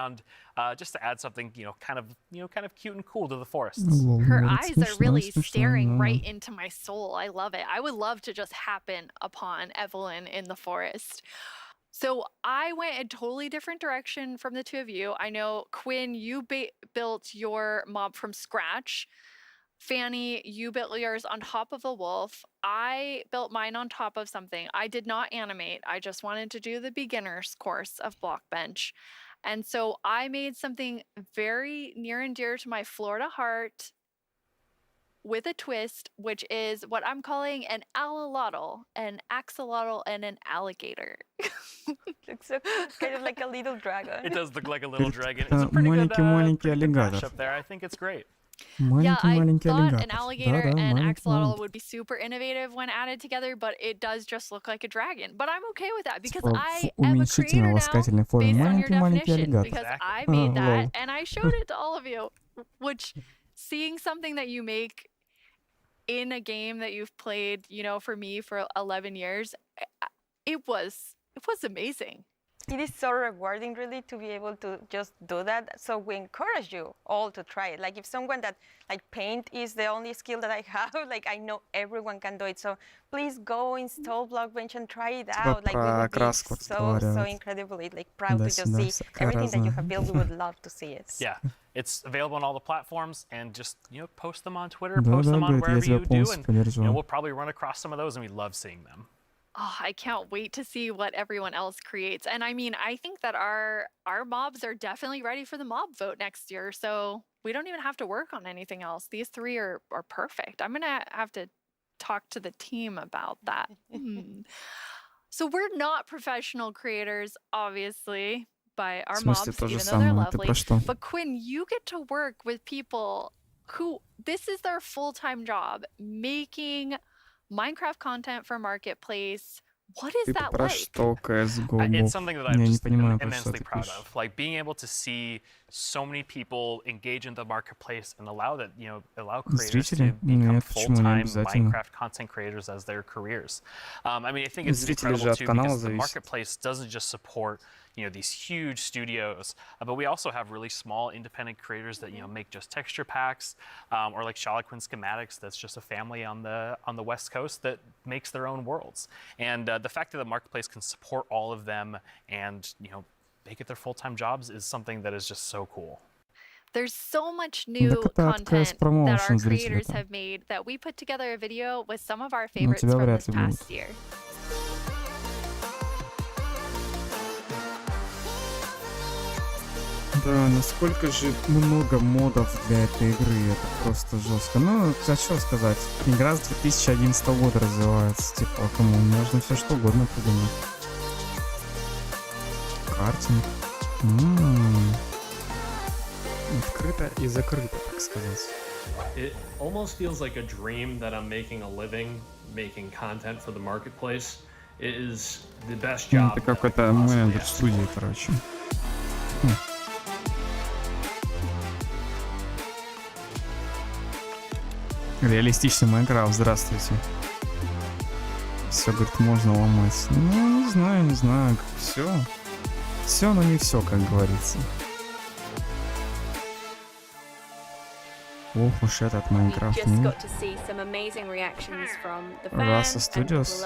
Just to add something, kind of cute and cool to the forest. Her eyes are really staring right into my soul. I love it. I would love to just happen upon Evelyn in the forest. So I went a totally different direction from the two of you. I know, Quinn, you built your mob from scratch. Fanny, you built yours on top of a wolf. I built mine on top of something. I did not animate. I just wanted to do the beginner's course of Blockbench. And so I made something very near and dear to my Florida heart with a twist, which is what I'm calling an alolotl, an axolotl, and an alligator. Looks so kind of like a little dragon. It does look like a little dragon. It's a pretty good match up there. I think it's great. Yeah, I thought an alligator and axolotl would be super innovative when added together, but it does just look like a dragon. But I'm okay with that because I am a creator now based on your definition, because I made that and I showed it to all of you, which seeing something that you make in a game that you've played, for me for 11 years, it was amazing. It is so rewarding, really, to be able to just do that. So we encourage you all to try it. Like if someone that like paint is the only skill that I have, like I know everyone can do it. So please go install Blockbench and try it out. Like we would be so incredibly like proud to just see everything that you have built. We would love to see it. Yeah, it's available on all the platforms, and just post them on Twitter, post them on wherever you do, and we'll probably run across some of those, and we love seeing them. Oh, I can't wait to see what everyone else creates. And I mean, I think that our mobs are definitely ready for the mob vote next year. So we don't even have to work on anything else. These three are perfect. I'm going to have to talk to the team about that. So we're not professional creators, obviously, by our mobs, even though they're lovely. But Quinn, you get to work with people who, this is their full-time job, making Minecraft content for Marketplace. What is that like? It's something that I'm just immensely proud of. Like being able to see so many people engage in the Marketplace and allow creators to become full-time Minecraft content creators as their careers. I mean, I think it's incredible too because the Marketplace doesn't just support these huge studios, but we also have really small independent creators that make just texture packs, or like Shalaquin Schematics, that's just a family on the West Coast that makes their own worlds. And the fact that the Marketplace can support all of them and make it their full-time jobs is something that is just so cool. There's so much new content that our creators have made that we put together a video with some of our favorites from this past year. Да, насколько же много модов для этой игры, это просто жестко. Ну, а что сказать, игра с 2011 года развивается, типа, кому можно все что угодно придумать. Картинг. Открыто и закрыто, так сказать. It almost feels like a dream that I'm making a living, making content for the Marketplace. It is the best job. Это какой-то менеджер студии, короче. Реалистичный Майнкрафт, здравствуйте. Все, говорит, можно ломать. Ну, не знаю, все, но не все, как говорится. Ох уж этот Майнкрафт. Раса Studios.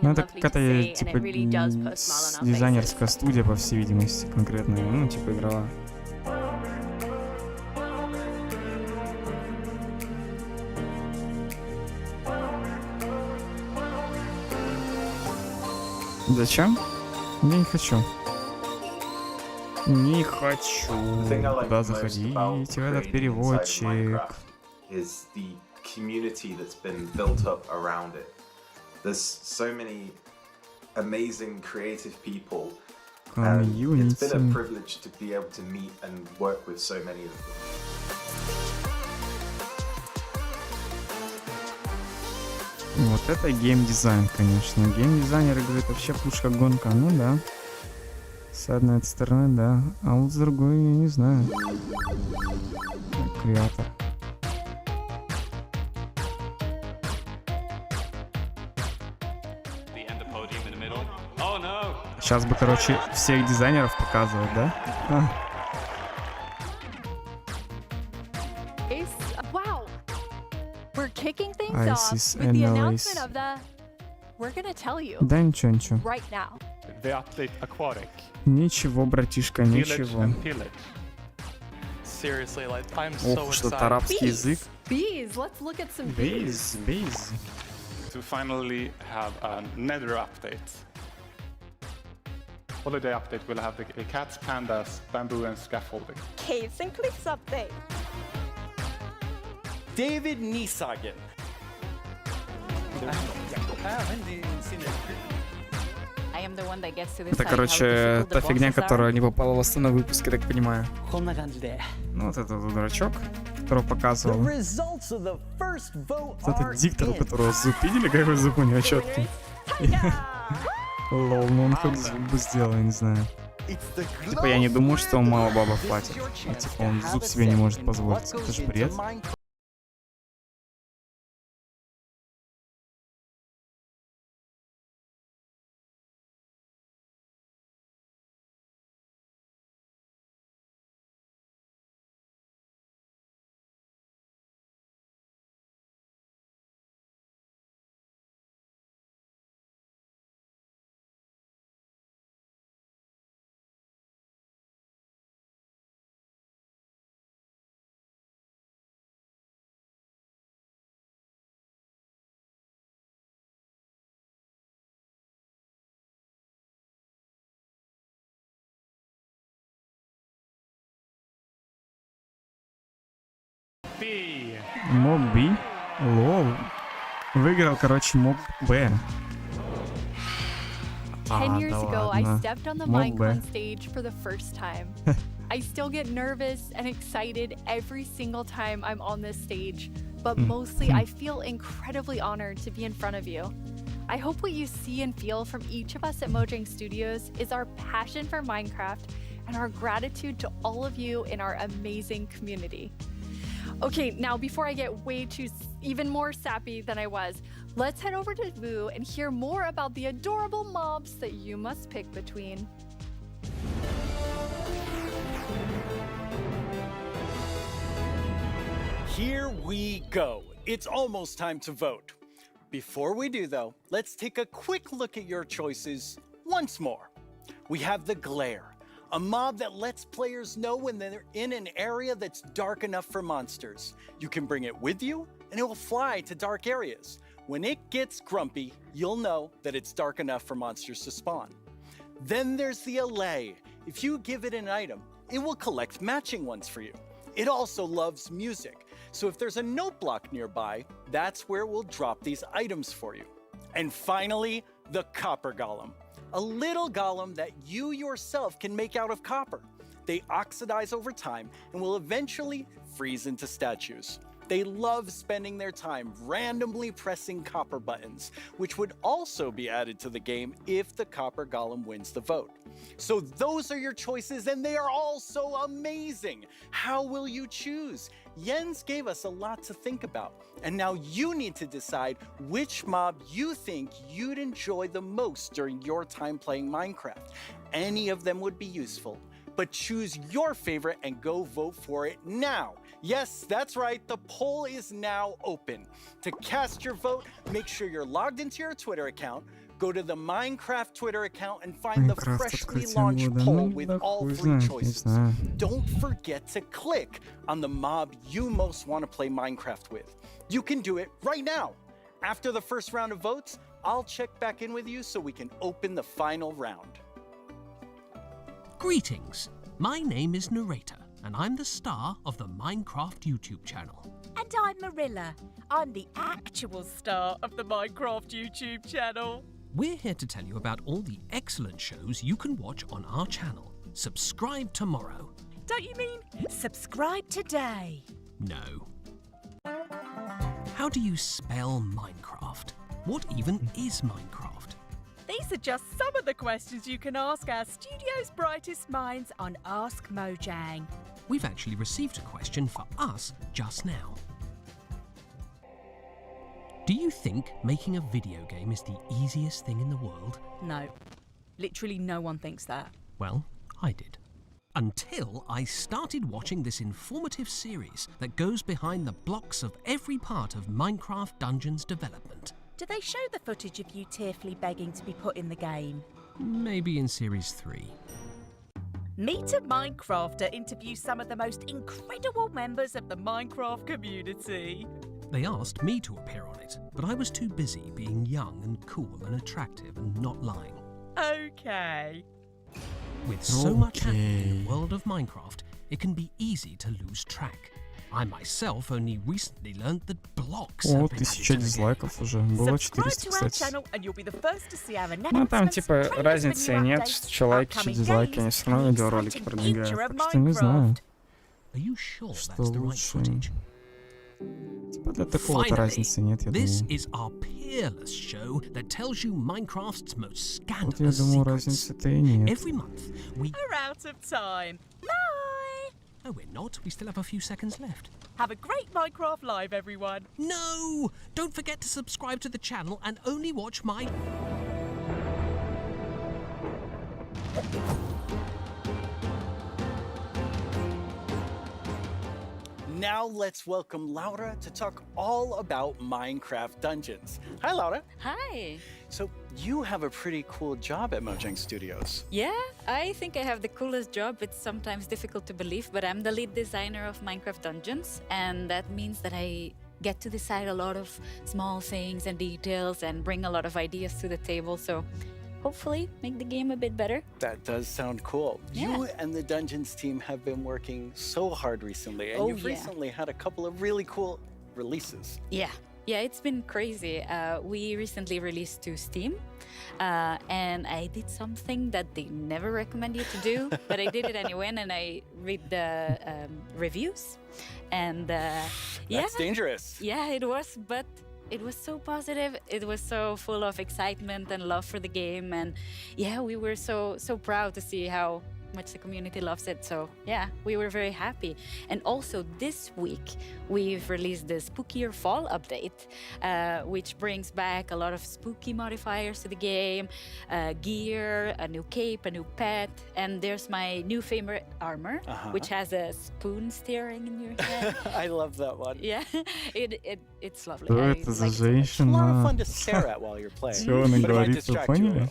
Ну, это какая-то, типа, дизайнерская студия, по всей видимости, конкретная, ну, типа, игровая. Зачем? Я не хочу. Не хочу туда заходить, в этот переводчик. Вот это геймдизайн, конечно. Геймдизайнеры говорят, вообще пушка-гонка. Ну да. С одной стороны, да. А вот с другой, я не знаю. Креатор. Сейчас бы, короче, всех дизайнеров показывать, да? Kicking things off with the announcement of the we're gonna tell you да ничего. Right now. The update Aquatic. Nичего, братишка, ничего. Seriously, like I'm so excited. Что-то арабский язык. Bees, let's look at some bees. Bees. To finally have a nether update. Holiday update will have the cats, pandas, bamboo and scaffolding. Caves and cliffs update. David Nisagen. Это, короче, та фигня, которая не попала в основной выпуск, я так понимаю. Ну, вот этот дурачок, которого показывал. Вот этот диктор, у которого зуб. Видели, какой зуб у него четкий? Лол, ну он хоть зуб бы сделал, я не знаю. Типа, я не думаю, что он мало бабок платит. Типа, он зуб себе не может позволить. Это же бред. B. Моб B? Лол. Выиграл, короче, моб Б. 10 years ago, I ладно. stepped on the Моб Б. Майкон stage for the first time. I still get nervous and excited every single time I'm on this stage, but mostly I feel incredibly honored to be in front of you. I hope what you see and feel from each of us at Mojang Studios is our passion for Minecraft and our gratitude to all of you in our amazing community. Okay, now before I get way too even more sappy than I was, let's head over to Vu and hear more about the adorable mobs that you must pick between. Here we go. It's almost time to vote. Before we do, though, let's take a quick look at your choices once more. We have the Glare, a mob that lets players know when they're in an area that's dark enough for monsters. You can bring it with you, and it will fly to dark areas. When it gets grumpy, you'll know that it's dark enough for monsters to spawn. Then there's the Allay. If you give it an item, it will collect matching ones for you. It also loves music, so if there's a note block nearby, that's where it will drop these items for you. And finally, the Copper Golem, a little golem that you yourself can make out of copper. They oxidize over time and will eventually freeze into statues. They love spending their time randomly pressing copper buttons, which would also be added to the game if the Copper Golem wins the vote. So those are your choices, and they are all so amazing. How will you choose? Jens gave us a lot to think about, and now you need to decide which mob you think you'd enjoy the most during your time playing Minecraft. Any of them would be useful, but choose your favorite and go vote for it now. Yes, that's right, the poll is now open. To cast your vote, make sure you're logged into your Twitter account, go to the Minecraft Twitter account and find the freshly launched poll with all 3 choices. Don't forget to click on the mob you most want to play Minecraft with. You can do it right now. After the first round of votes, I'll check back in with you so we can open the final round. Greetings, my name is Narrator, and I'm the star of the Minecraft YouTube channel. And I'm Marilla. I'm the actual star of the Minecraft YouTube channel. We're here to tell you about all the excellent shows you can watch on our channel. Subscribe tomorrow. Don't you mean subscribe today? No. How do you spell Minecraft? What even is Minecraft? These are just some of the questions you can ask our studio's brightest minds on Ask Mojang. We've actually received a question for us just now. Do you think making a video game is the easiest thing in the world? No. Literally no one thinks that. Well, I did. Until I started watching this informative series that goes behind the blocks of every part of Minecraft Dungeons development. Do they show the footage of you tearfully begging to be put in the game? Maybe in Series 3. Meet a Minecrafter interviews some of the most incredible members of the Minecraft community. They asked me to appear on it, but I was too busy being young and cool and attractive and not lying. Okay. With so much happening in the world of Minecraft, it can be easy to lose track. I myself only recently learned that blocks О, have been 1000 дизлайков уже. Было 400, кстати. Ну, там, типа, разницы нет, что лайки, что дизлайки, они все равно видеоролики продвигают. Так что не знаю, что лучше. Типа, для такого-то разницы нет, я This думаю. is our peerless show that tells you Minecraft's most Вот я scandalous думаю, secrets. разницы-то и нет. Every month, we... We're out of time. Bye! No, we're not. We still have a few seconds left. Have a great Minecraft Live, everyone. No! Don't forget to subscribe to the channel and only watch my... Now let's welcome Laura to talk all about Minecraft Dungeons. Hi, Laura. Hi. So you have a pretty cool job at Mojang Studios. Yeah, I think I have the coolest job. It's sometimes difficult to believe, but I'm the lead designer of Minecraft Dungeons, and that means that I get to decide a lot of small things and details and bring a lot of ideas to the table. So hopefully make the game a bit better. That does sound cool. Yeah. You and the Dungeons team have been working so hard recently, and you've recently had a couple of really cool releases. Yeah, it's been crazy. We recently released to Steam, and I did something that they never recommend you to do, but I did it anyway, and I read the reviews, and That's dangerous. Yeah, it was, but it was so positive. It was so full of excitement and love for the game, and yeah, we were so proud to see how much the community loves it. So yeah, we were very happy. And also this week we've released the Spookier Fall update, which brings back a lot of spooky modifiers to the game, gear, a new cape, a new pet, and there's my new favorite armor, which has a spoon steering in your head. I love that one. Yeah, it's lovely. Что это за женщина? A lot of fun to stare at while you're playing. Что она говорит, вы поняли?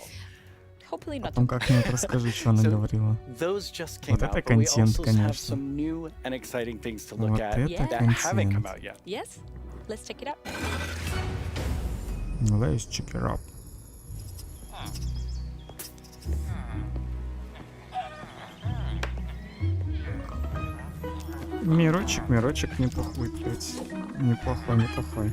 Hopefully not. Потом как-нибудь расскажи, что она говорила. Those just came Вот out, это but we контент, also have конечно. some new and exciting things to look Вот at это that haven't come контент. out yet. Yes, let's check it out. Let's check it out. Мирочек неплохой, блядь. Неплохой.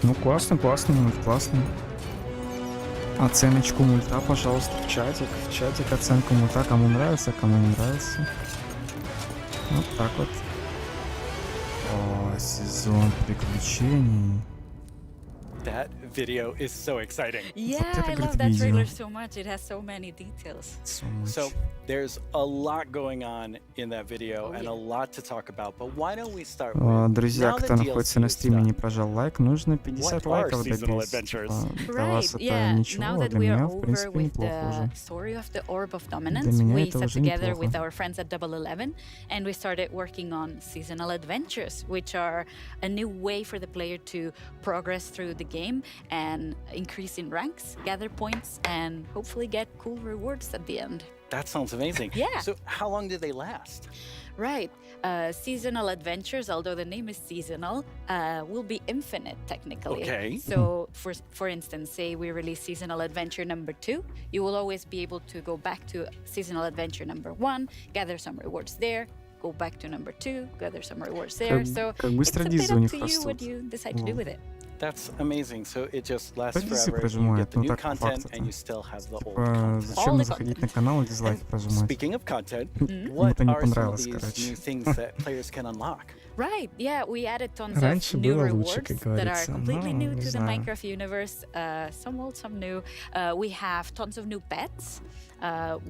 Ну, классно, мульт, классно. Оценочку мульта, пожалуйста, в чатик. В чатик оценку мульта, кому нравится, кому не нравится. Вот так вот. О, сезон приключений. That video is so exciting. Yeah, I love that trailer so much. It has so many details. So there's a lot going on in that video and a lot to talk about. But why don't we start with Друзья, now кто that находится на DLC is стриме, done, не прожал лайк, нужно 50 what are лайков seasonal добить. adventures? Для вас это ничего, now а that для we are меня, в over принципе, with неплохо the уже. story of the Orb of Для Dominance, меня we это sat уже together неплохо. with our friends at Double 11 and we started working on seasonal adventures, which are a new way for the player to progress through the game and increase in ranks, gather points, and hopefully get cool rewards at the end. That sounds amazing. Yeah. So how long did they last? Right. Seasonal adventures, although the name is seasonal, will be infinite technically. Okay. So, for instance, say we release seasonal adventure number 2, you will always be able to go back to seasonal adventure number 1, gather some rewards there, go back to number 2, gather some rewards there. So как it's быстро a bit дизы у up них to you растут. what you decide to do with it. That's amazing. So it just lasts Подписи forever. You прожимают, get the ну new так по content факту. and you still have the old Типа, content. зачем заходить на канал и дизлайки прожимать? Speaking of content, Ему what это не are some of понравилось, these короче. new things that players can unlock? Right, yeah, we added tons Раньше of new было лучше, rewards как that are говорится. completely Ну, new не to the знаю. Minecraft universe, some old, some new. We have tons of new pets.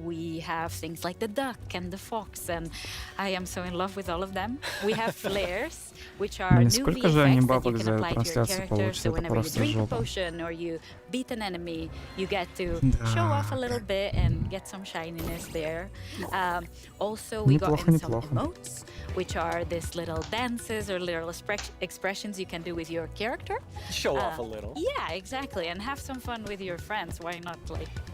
We have things like the duck and the fox, and I am so in love with all of them. We have flares, which are Блин, new сколько же они VFX that you бабок can за apply to your трансляцию character. получат? So Это whenever you просто drink a жопа. potion or you beat an enemy, you get to Да. show off a little bit and get some shininess there. Also, we got Неплохо, in some неплохо. emotes, which are these little dances or little expressions you can do with your character. Show off a little. Yeah, exactly, and have some fun with your friends. Why not,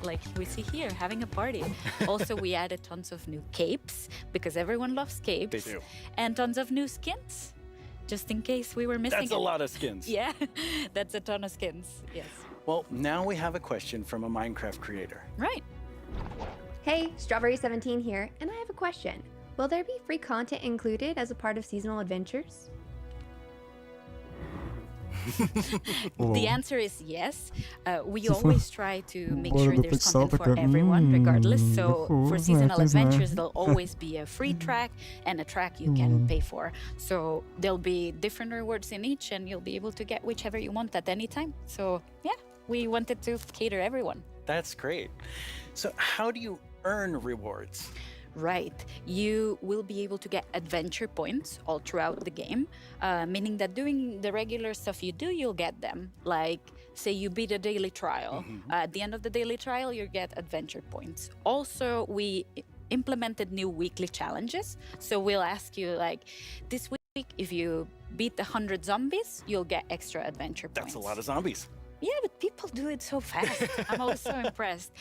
like we see here, having a party. Also, we added tons of new capes because everyone loves capes. They do. And tons of new skins. just in case we were missing. That's a lot of skins. Yeah, that's a ton of skins. Yes. Well, now we have a question from a Minecraft creator. Right. Hey, Strawberry17 here, and I have a question. Will there be free content included as a part of seasonal adventures? The answer is yes. We always try to make sure there's content for everyone, regardless. So for seasonal adventures, there'll always be a free track and a track you can pay for. So there'll be different rewards in each, and you'll be able to get whichever you want at any time. So yeah, we wanted to cater everyone. That's great. So how do you earn rewards? Right. You will be able to get adventure points all throughout the game, meaning that doing the regular stuff you do, you'll get them. Like, say you beat a daily trial. At the end of the daily trial, you get adventure points. Also, we implemented new weekly challenges. So we'll ask you, like, this week, if you beat 100 zombies, you'll get extra adventure points. That's a lot of zombies. Yeah, but people do it so fast. I'm always so impressed.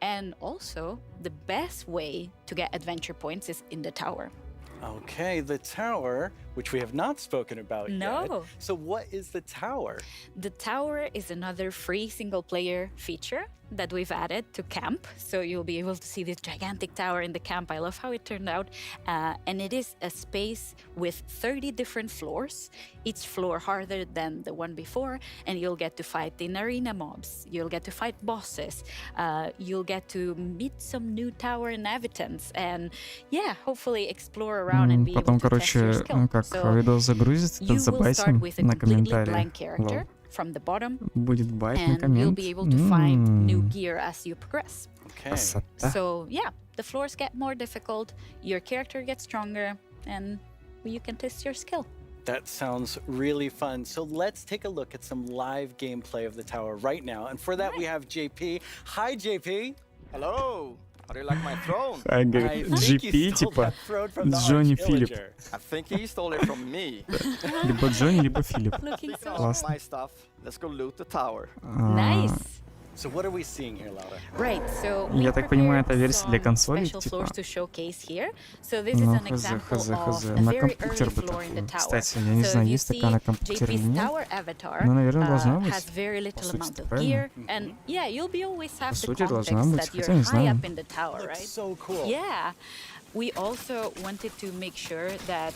And also, the best way to get adventure points is in the tower. Okay, the tower, which we have not spoken about yet. No. So what is the tower? The tower is another free single-player feature that we've added to camp. So you'll be able to see this gigantic tower in the camp. I love how it turned out. And it is a space with 30 different floors, each floor harder than the one before. And you'll get to fight in arena mobs. You'll get to fight bosses. You'll get to meet some new tower inhabitants. And yeah, hopefully explore around and be able to test your skill. So you will start with a completely blank character from the bottom, and you'll be able to find new gear as you progress. Okay. So yeah, the floors get more difficult, your character gets stronger, and you can test your skill. That sounds really fun. So let's take a look at some live gameplay of the tower right now. And for that, we have JP. Hi, JP. Hello. How do you like my throne? I говорит, GP, типа, Джонни Филипп. I think he stole it from me. Либо Джонни, либо Филипп. Классно. My stuff. Let's go loot the tower. Nice. So what are we seeing here, Laura? Right, so Я так понимаю, это версия для консолей, типа. Ну, хз. На компьютер бы такую. Кстати, я не знаю, есть такая на компьютере или нет. Но, наверное, должна быть. По сути, правильно? По сути, должна быть, хотя не знаю. So cool. Yeah. We also wanted to make sure that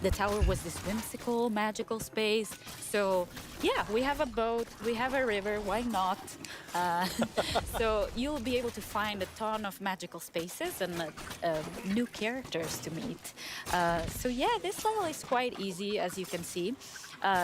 the tower was this whimsical, magical space. So yeah, we have a boat, we have a river, why not? So you'll be able to find a ton of magical spaces and new characters to meet. So yeah, this level is quite easy, as you can see.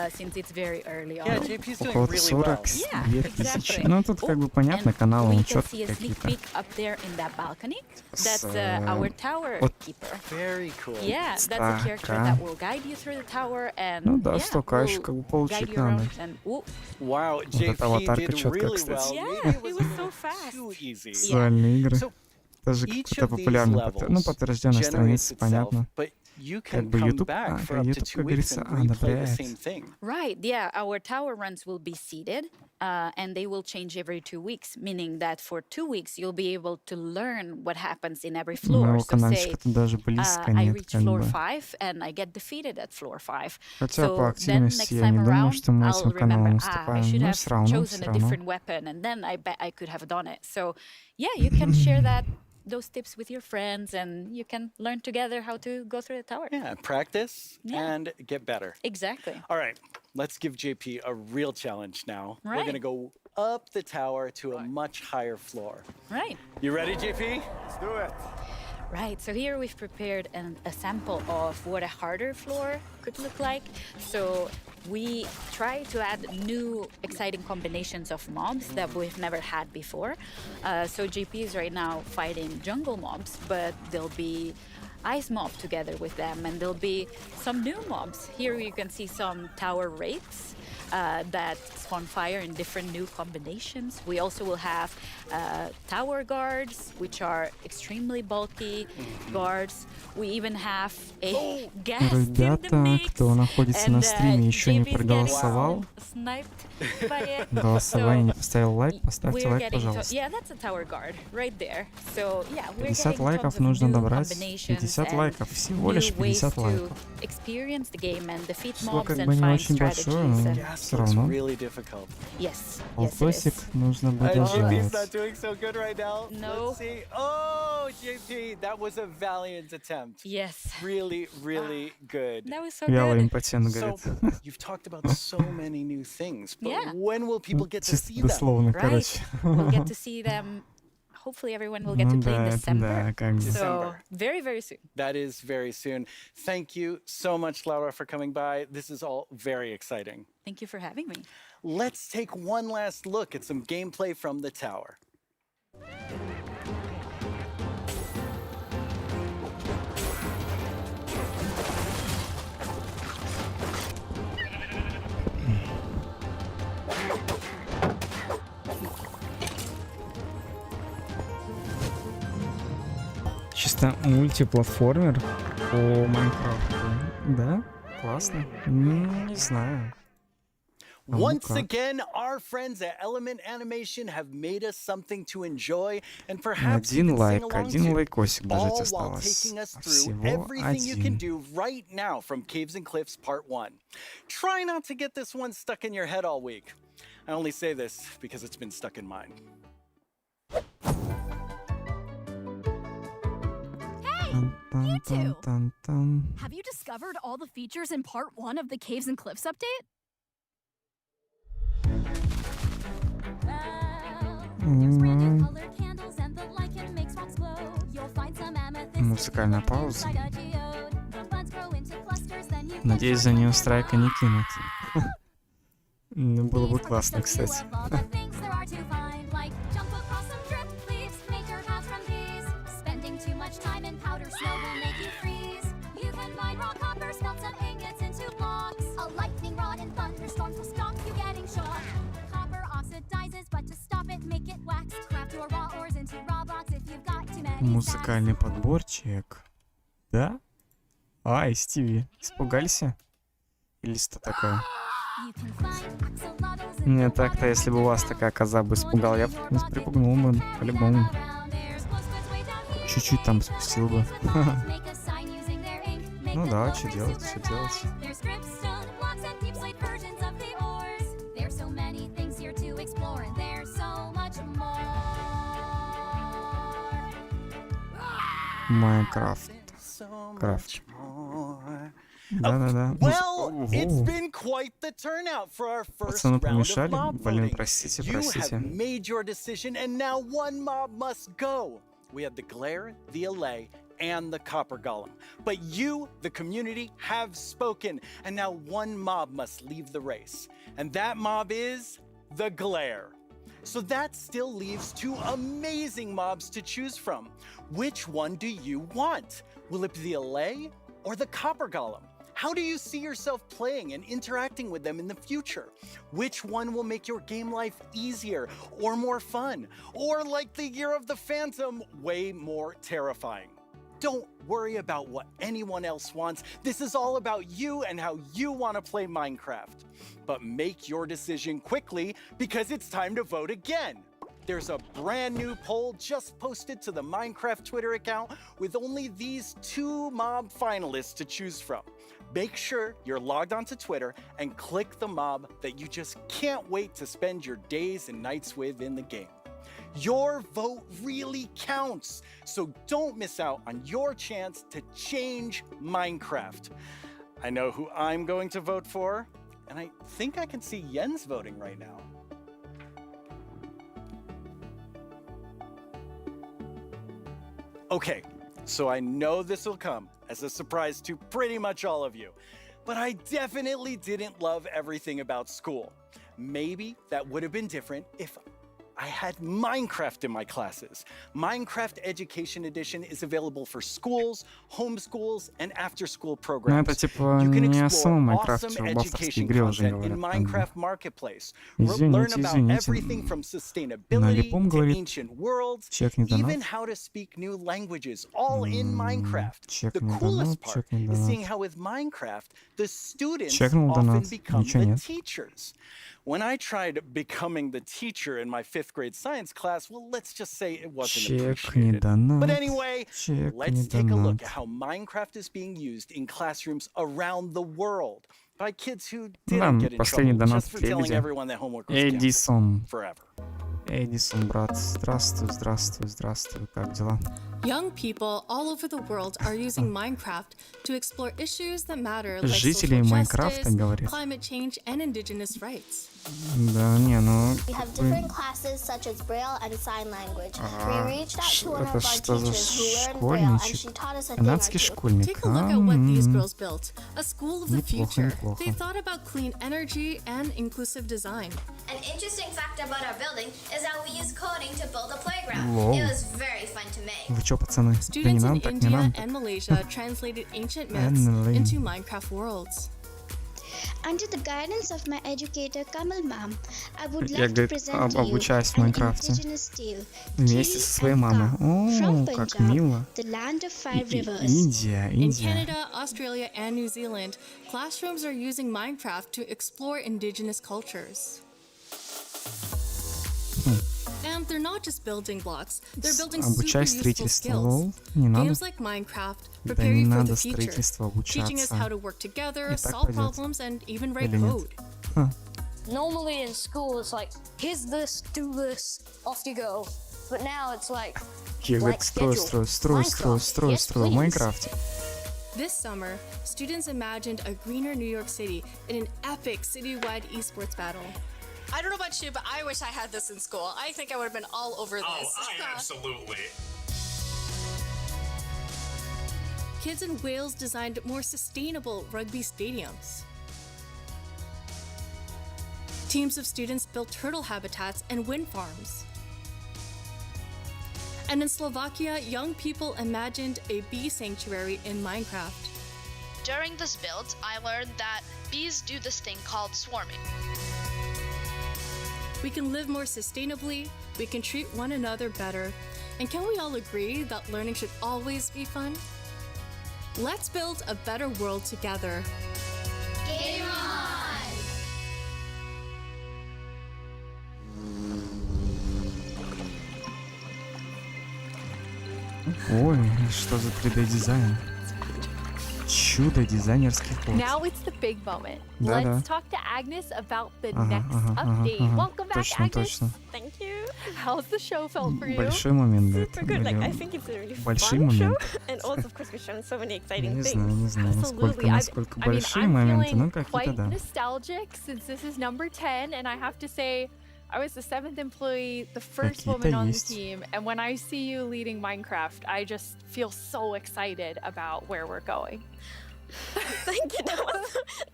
Since it's very early on. Yeah, JP's doing really well. Yeah, exactly. Ну, тут как бы понятно, каналы, он четко какие-то. We can see a sneak peek up there in that balcony. That's our tower keeper. Very cool. Yeah, that's a character that will guide you through the tower and ну да, столько еще как бы получить надо. Wow, Вот эта аватарка JP четкая, really кстати. Yeah, it was so fast. Too easy. Социальные игры. Тоже какой-то популярный, ну, подтвержденная страница, понятно. Как бы YouTube, YouTube, как говорится, одобряет. Right, yeah, our tower runs will be seeded, and they will change every 2 weeks, meaning that for 2 weeks you'll be able to learn what happens in every floor. So say, I reach floor 5 and I get defeated at floor 5. So then next time around, I'll remember, I should have chosen a different weapon, and then I bet I could have done it. So yeah, you can share those tips with your friends, and you can learn together how to go through the tower. Yeah, practice and get better. Exactly. All right, let's give JP a real challenge now. Right. We're going to go up the tower to a much higher floor. Right. You ready, JP? Let's do it. Right, so here we've prepared a sample of what a harder floor could look like. So we try to add new exciting combinations of mobs that we've never had before. So JP is right now fighting jungle mobs, but there'll be ice mob together with them, and there'll be some new mobs. Here you can see some tower wraiths that spawn fire in different new combinations. We also will have tower guards, which are extremely bulky guards. We even have a guest in the Ребята, mix. кто находится на стриме, еще не проголосовал, голосование не поставил лайк, поставьте лайк, пожалуйста. 50 лайков нужно добрать, 50 50 лайков, всего лишь 50 лайков. Число как бы не очень большое, но все равно. Полтосик нужно будет JP's not делать. doing so good right now. No. Let's see. Oh, JP, that was a valiant attempt. Yes. Really, really good. That was so Вялый good. импотент, So, говорит. you've talked about so many new things, but Yeah. when will people get to Чисто see them? дословно, Right. короче. We'll get to see them. Hopefully everyone will get Ну to play in да, это December. да, как бы. So very, very soon. That is very soon. Thank you so much, Laura, for coming by. This is all very exciting. Thank you for having me. Let's take one last look at some gameplay from the tower. Чисто мультиплатформер по Майнкрафту. Да? Классно. Не знаю. Once again, our friends at Element Animation have made us something to enjoy and perhaps Один even sing лайк, along один to, лайкосик даже all while осталось. taking us А through всего everything you can один. do right now from Caves and Cliffs Part 1. Try not to get this one stuck in your head all week. I only say this because it's been stuck in mine. You two! Тан-тан-тан-тан. Have you discovered all the features in part 1 of the Caves and Cliffs update? Музыкальная пауза. Надеюсь, за нее страйка не кинут. Ну, было бы классно, кстати. Музыкальный подборчик. Да? Ай, Стиви, испугался? Или что такое? Не так-то, если бы у вас такая коза бы испугал, я бы припугнул бы, по-любому. Чуть-чуть там спустил бы. Ну да, что делать, что делать. Майнкрафт. Крафт. Да-да-да. Well, it's been quite the turnout for our first Пацаны round of помешали? mob Блин, voting. простите, You простите. have made your decision, and now one mob must go. We have the glare, the allay, and the copper golem. But you, the community, have spoken, and now one mob must leave the race. And that mob is the glare. So that still leaves two amazing mobs to choose from. Which one do you want? Will it be the allay or the copper golem? How do you see yourself playing and interacting with them in the future? Which one will make your game life easier or more fun? Or like the Year of the Phantom, way more terrifying? Don't worry about what anyone else wants. This is all about you and how you want to play Minecraft. But make your decision quickly because it's time to vote again. There's a brand new poll just posted to the Minecraft Twitter account with only these two mob finalists to choose from. Make sure you're logged onto Twitter and click the mob that you just can't wait to spend your days and nights with in the game. Your vote really counts, so don't miss out on your chance to change Minecraft. I know who I'm going to vote for, and I think I can see Jens voting right now. Okay, so I know this will come as a surprise to pretty much all of you, but I definitely didn't love everything about school. Maybe that would have been different if I had Minecraft in my classes. Minecraft Education Edition is available for schools, homeschools, and after-school Ну, programs. это типа You can не о explore самом Майнкрафте, awesome об авторской education игре уже content говорят. in как бы. Minecraft Marketplace. Learn Извините, about everything from извините. sustainability Налипом to говорит, ancient worlds, чек не even донат. how to speak new languages, all in Minecraft. Чек The не coolest донат, part чек не is seeing донат. how with Minecraft, the students Чекнул often донат, become ничего the нет. teachers. When I tried becoming the teacher in my 5th grade science class, well, let's just say it wasn't appreciated. But anyway, let's take a look at how Minecraft is being used in classrooms around the world by kids who didn't get in trouble just for telling everyone that homework was canceled forever. Эдисон, брат, здравствуй, здравствуй, здравствуй, как дела? Young people all over the world are using Minecraft to explore issues that matter like Жители social Майнкрафта, justice, говорит. climate change, and indigenous rights. Да, не, ну... We have different classes such as Braille and Sign Language. We reached out to one of our teachers who learned Braille, and she taught us a thing or Канадский two. школьник. Take a look at what these girls built. A school of the future. They thought about clean energy and inclusive design. An interesting fact about our building is that we use coding to build a playground. Whoa. It was very fun to make. Вы чё, пацаны? Да не Students in нам так, не India нам and так. Malaysia translated ancient myths into Minecraft worlds. Under the guidance of my educator Kamal ma'am, I would Я, like to говорит, present to you обучаюсь в an Майнкрафте. indigenous tale, Вместе со своей мамой. О, как мило. the land of 5 rivers. Индия, In Индия. Canada, Australia, and New Zealand, classrooms are using Minecraft to explore indigenous cultures. And they're not just building blocks, they're building super Обучаюсь useful строительству. skills. Лол, не надо. Games like Minecraft Да prepare не you for надо the future, строительству teaching us how to обучаться. work together, И так solve пойдет. problems, and even write Или нет? code. Ха. Normally in school it's like, here's this, do this, off you go. But now it's like, Я, говорит, строю в Майнкрафте. This summer, students imagined a greener New York City in an epic citywide esports battle. I don't know about you, but I wish I had this in school. I think I would have been all over this. Oh, absolutely. Kids in Wales designed more sustainable rugby stadiums. Teams of students built turtle habitats and wind farms. And in Slovakia, young people imagined a bee sanctuary in Minecraft. During this build, I learned that bees do this thing called swarming. We can live more sustainably, we can treat one another better, and can we all agree that learning should always be fun? Let's build a better world together. Game on! Ой, что за 3D-дизайн? Чудо дизайнерских код. Now it's the big moment. Да, да. Let's talk to Agnes about the Ага, next ага, ага, update. ага. Welcome back, Точно, Agnes. точно. Thank you. How's the show felt for you? Большой момент, да. Super good. Like, I think it's a really Большие fun show. моменты. And also, of course, we've shown so many Я exciting не things. знаю, не знаю, Absolutely. насколько I mean, большие I'm моменты, но feeling какие-то quite да. nostalgic since this is number 10, and I have to say, I was the 7th employee, the first Какие-то woman on the есть. team, and when I see you leading Minecraft, I just feel so excited about where we're going. Thank you.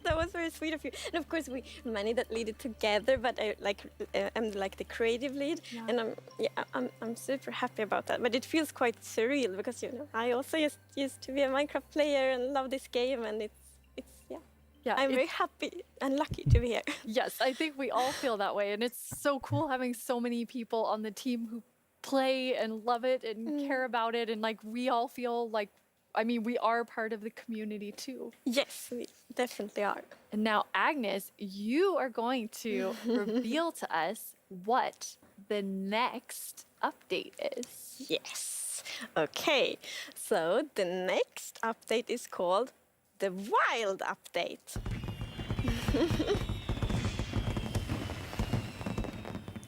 That was very sweet of you. And of course, we many that lead it together, but I'm like the creative lead, and I'm super happy about that. But it feels quite surreal because I also used to be a Minecraft player and love this game, and it's Yeah, I'm very happy and lucky to be here. Yes, I think we all feel that way, and it's so cool having so many people on the team who play and love it and care about it, and like we all feel like, I mean, we are part of the community too. Yes, we definitely are. And now, Agnes, you are going to reveal to us what the next update is. Yes. Okay. So the next update is called the Wild Update.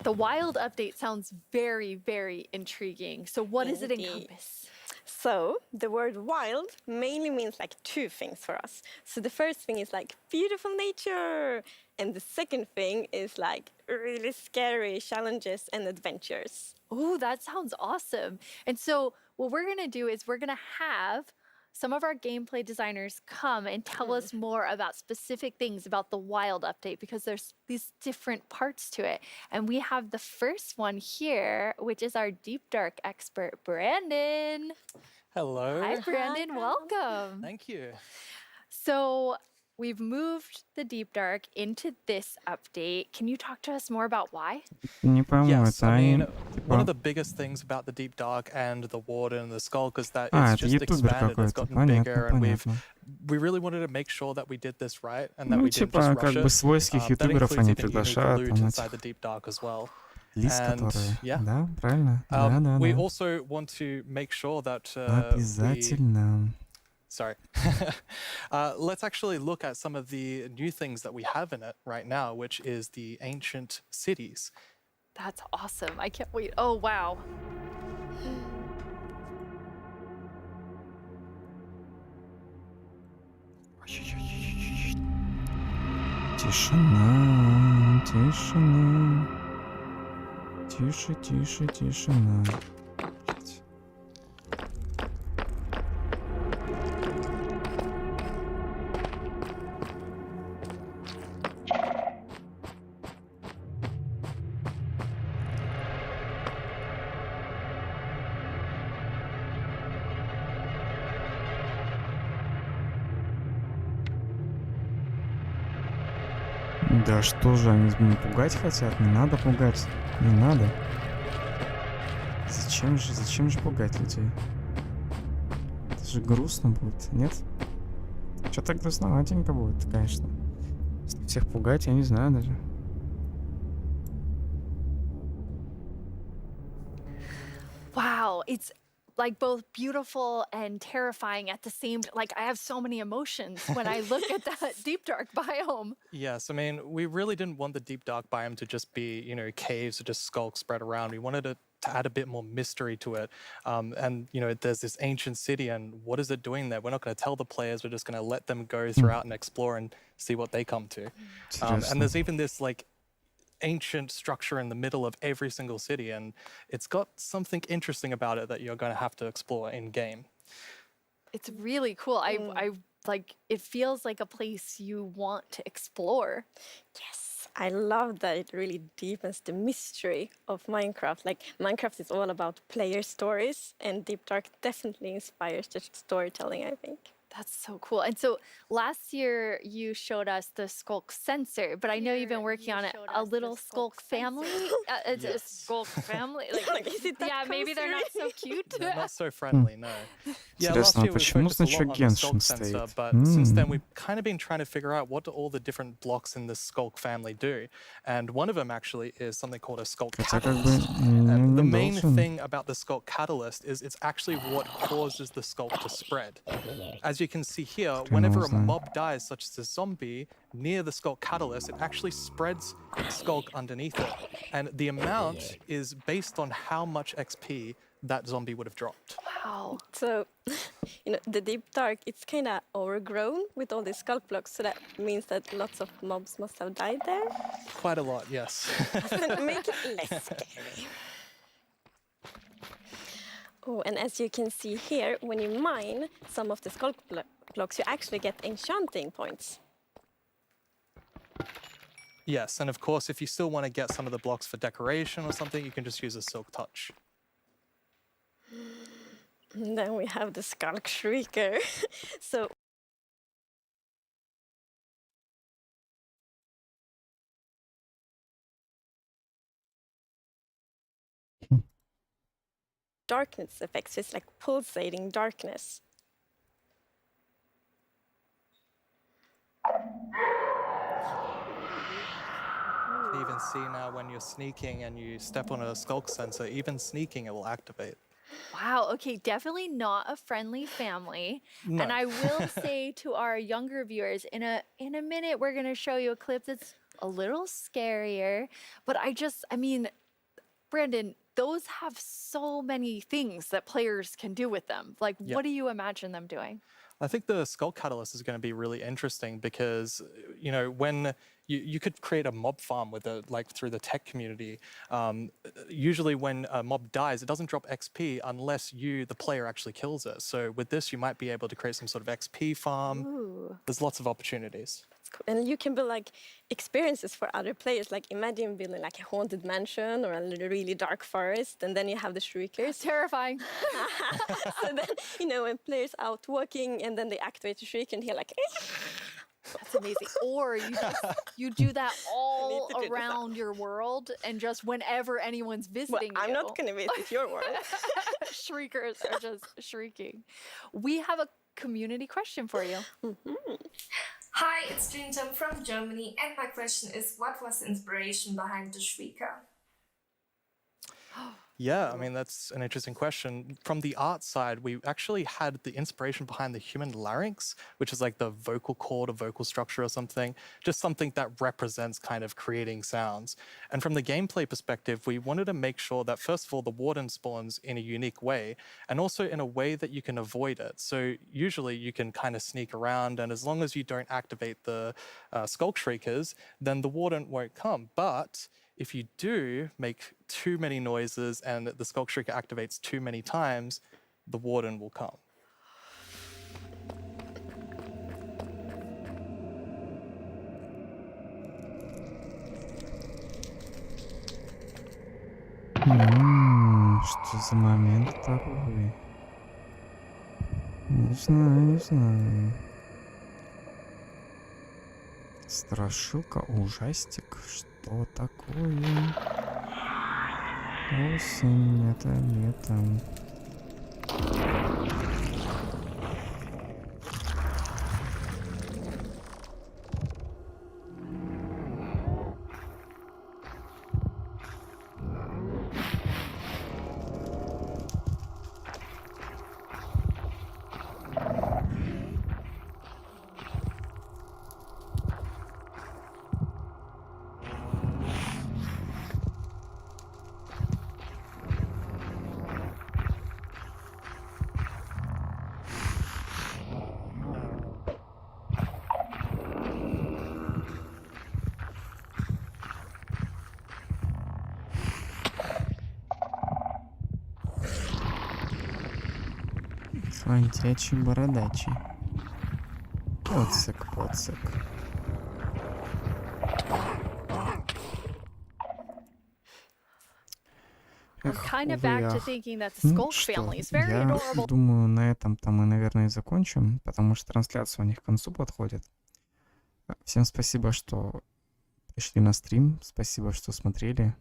The Wild Update sounds very, very intriguing. So what does it Indeed. encompass? So the word wild mainly means like two things for us. So the first thing is like beautiful nature, and the second thing is like really scary challenges and adventures. Oh, that sounds awesome. And so what we're going to do is we're going to have some of our gameplay designers come and tell us more about specific things about the Wild Update, because there's these different parts to it. And we have the first one here, which is our Deep Dark expert, Brandon. Hello. Hi, Brandon. Welcome. Thank you. So we've moved the Deep Dark into this update. Can you talk to us more about why? Не пойму, Yes, это I они, mean, типа... one of the biggest things about the Deep Dark and the Warden and the Skulk is that А, it's это just ютубер expanded, it's какой-то, gotten bigger, понятно, and понятно. we really wanted to make sure that we did this right and that Ну, we didn't типа, just как rush бы it. свойских That ютуберов includes они even unique приглашают, loot там inside эти... the Deep Dark as well. Лист, And которые... yeah. Да, правильно? Да, да, We да. also want to make sure that Обязательно. Sorry. Let's actually look at some of the new things that we have in it right now, which is the ancient cities. That's awesome. I can't wait. Oh, wow. Тишина, тишина. Тише, тише, тишина. Да что же, они меня пугать хотят? Не надо пугать. Не надо. Зачем же пугать людей? Это же грустно будет, нет? Что-то грустноватенько будет, конечно. Если всех пугать, я не знаю даже. Wow, it's like both beautiful and terrifying at the same. Like I have so many emotions when I look at that Deep Dark biome. Yes, I mean, we really didn't want the Deep Dark biome to just be, you know, caves or just skulks spread around. We wanted it to add a bit more mystery to it. And, you know, there's this ancient city, and what is it doing there? We're not going to tell the players. We're just going to let them go throughout and explore and see what they come to. And there's even this, like, ancient structure in the middle of every single city, and it's got something interesting about it that you're going to have to explore in game. It's really cool. I like it feels like a place you want to explore. Yes, I love that it really deepens the mystery of Minecraft. Like Minecraft is all about player stories, and Deep Dark definitely inspires the storytelling, I think. That's so cool. And so last year you showed us the Skulk sensor, but I know you've been working on it, a little Skulk family. It's a Skulk family. Like, yeah, maybe they're not so cute. They're not so friendly, no. Yeah, last Интересно, year we почему focused a lot значок on the Genshin Skulk sensor, стоит? but since then we've kind of been trying to figure out what do all the different blocks in the Skulk family do. And one of them actually is something called a Skulk catalyst. And the main thing about the Skulk catalyst is it's actually what causes the Skulk to spread. As you can see here, whenever a mob dies, such as a zombie, near the Skulk catalyst, it actually spreads Skulk underneath it. And the amount is based on how much XP that zombie would have dropped. Wow. So, you know, the Deep Dark, it's kind of overgrown with all these Skulk blocks, so that means that lots of mobs must have died there. Quite a lot, yes. Make it less scary. Oh, and as you can see here, when you mine some of the Skulk blocks, you actually get enchanting points. Yes, and of course, if you still want to get some of the blocks for decoration or something, you can just use a Silk Touch. And then we have the Skulk Shrieker. So darkness effects, it's like pulsating darkness. You even see now when you're sneaking and you step on a Skulk sensor, even sneaking it will activate. Wow, okay, definitely not a friendly family. No. And I will say to our younger viewers, in a minute, we're going to show you a clip that's a little scarier. But I mean, Brandon, those have so many things that players can do with them. Like, Yeah. what do you imagine them doing? I think the Skulk Catalyst is going to be really interesting because, you know, when you could create a mob farm with like through the tech community. Usually when a mob dies, it doesn't drop XP unless you, the player, actually kills it. So with this, you might be able to create some sort of XP farm. Ooh. There's lots of opportunities. And you can build like experiences for other players. Like imagine building like a haunted mansion or a really dark forest, and then you have the shriekers. Terrifying. So then, you know, when players out walking and then they activate the shrieker and hear like, That's amazing. Or you do that all around your world, and just whenever anyone's visiting I'm not gonna visit your world. Shriekers are just shrieking. We have a community question for you. Hi, it's Jinjam from Germany, and my question is, what was the inspiration behind the Shrieker? Yeah, I mean, that's an interesting question. From the art side, we actually had the inspiration behind the human larynx, which is like the vocal cord or vocal structure or something, just something that represents kind of creating sounds. And from the gameplay perspective, we wanted to make sure that, first of all, the warden spawns in a unique way, and also in a way that you can avoid it. So usually you can kind of sneak around, and as long as you don't activate the skulk shriekers, then the warden won't come. But if you do make too many noises and the skulk shrieker activates too many times, the warden will come. Что за момент такой? Не знаю. Страшилка, ужастик, что такое? Осень, это лето. Фантячий бородачий. Поцик. Я думаю, на этом-то мы, наверное, и закончим, потому что трансляция у них к концу подходит. Всем спасибо, что пришли на стрим, спасибо, что смотрели.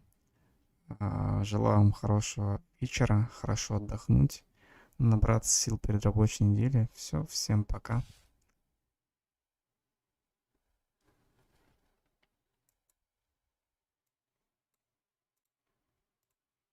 Желаю вам хорошего вечера, хорошо отдохнуть, набраться сил перед рабочей неделей. Все, всем пока.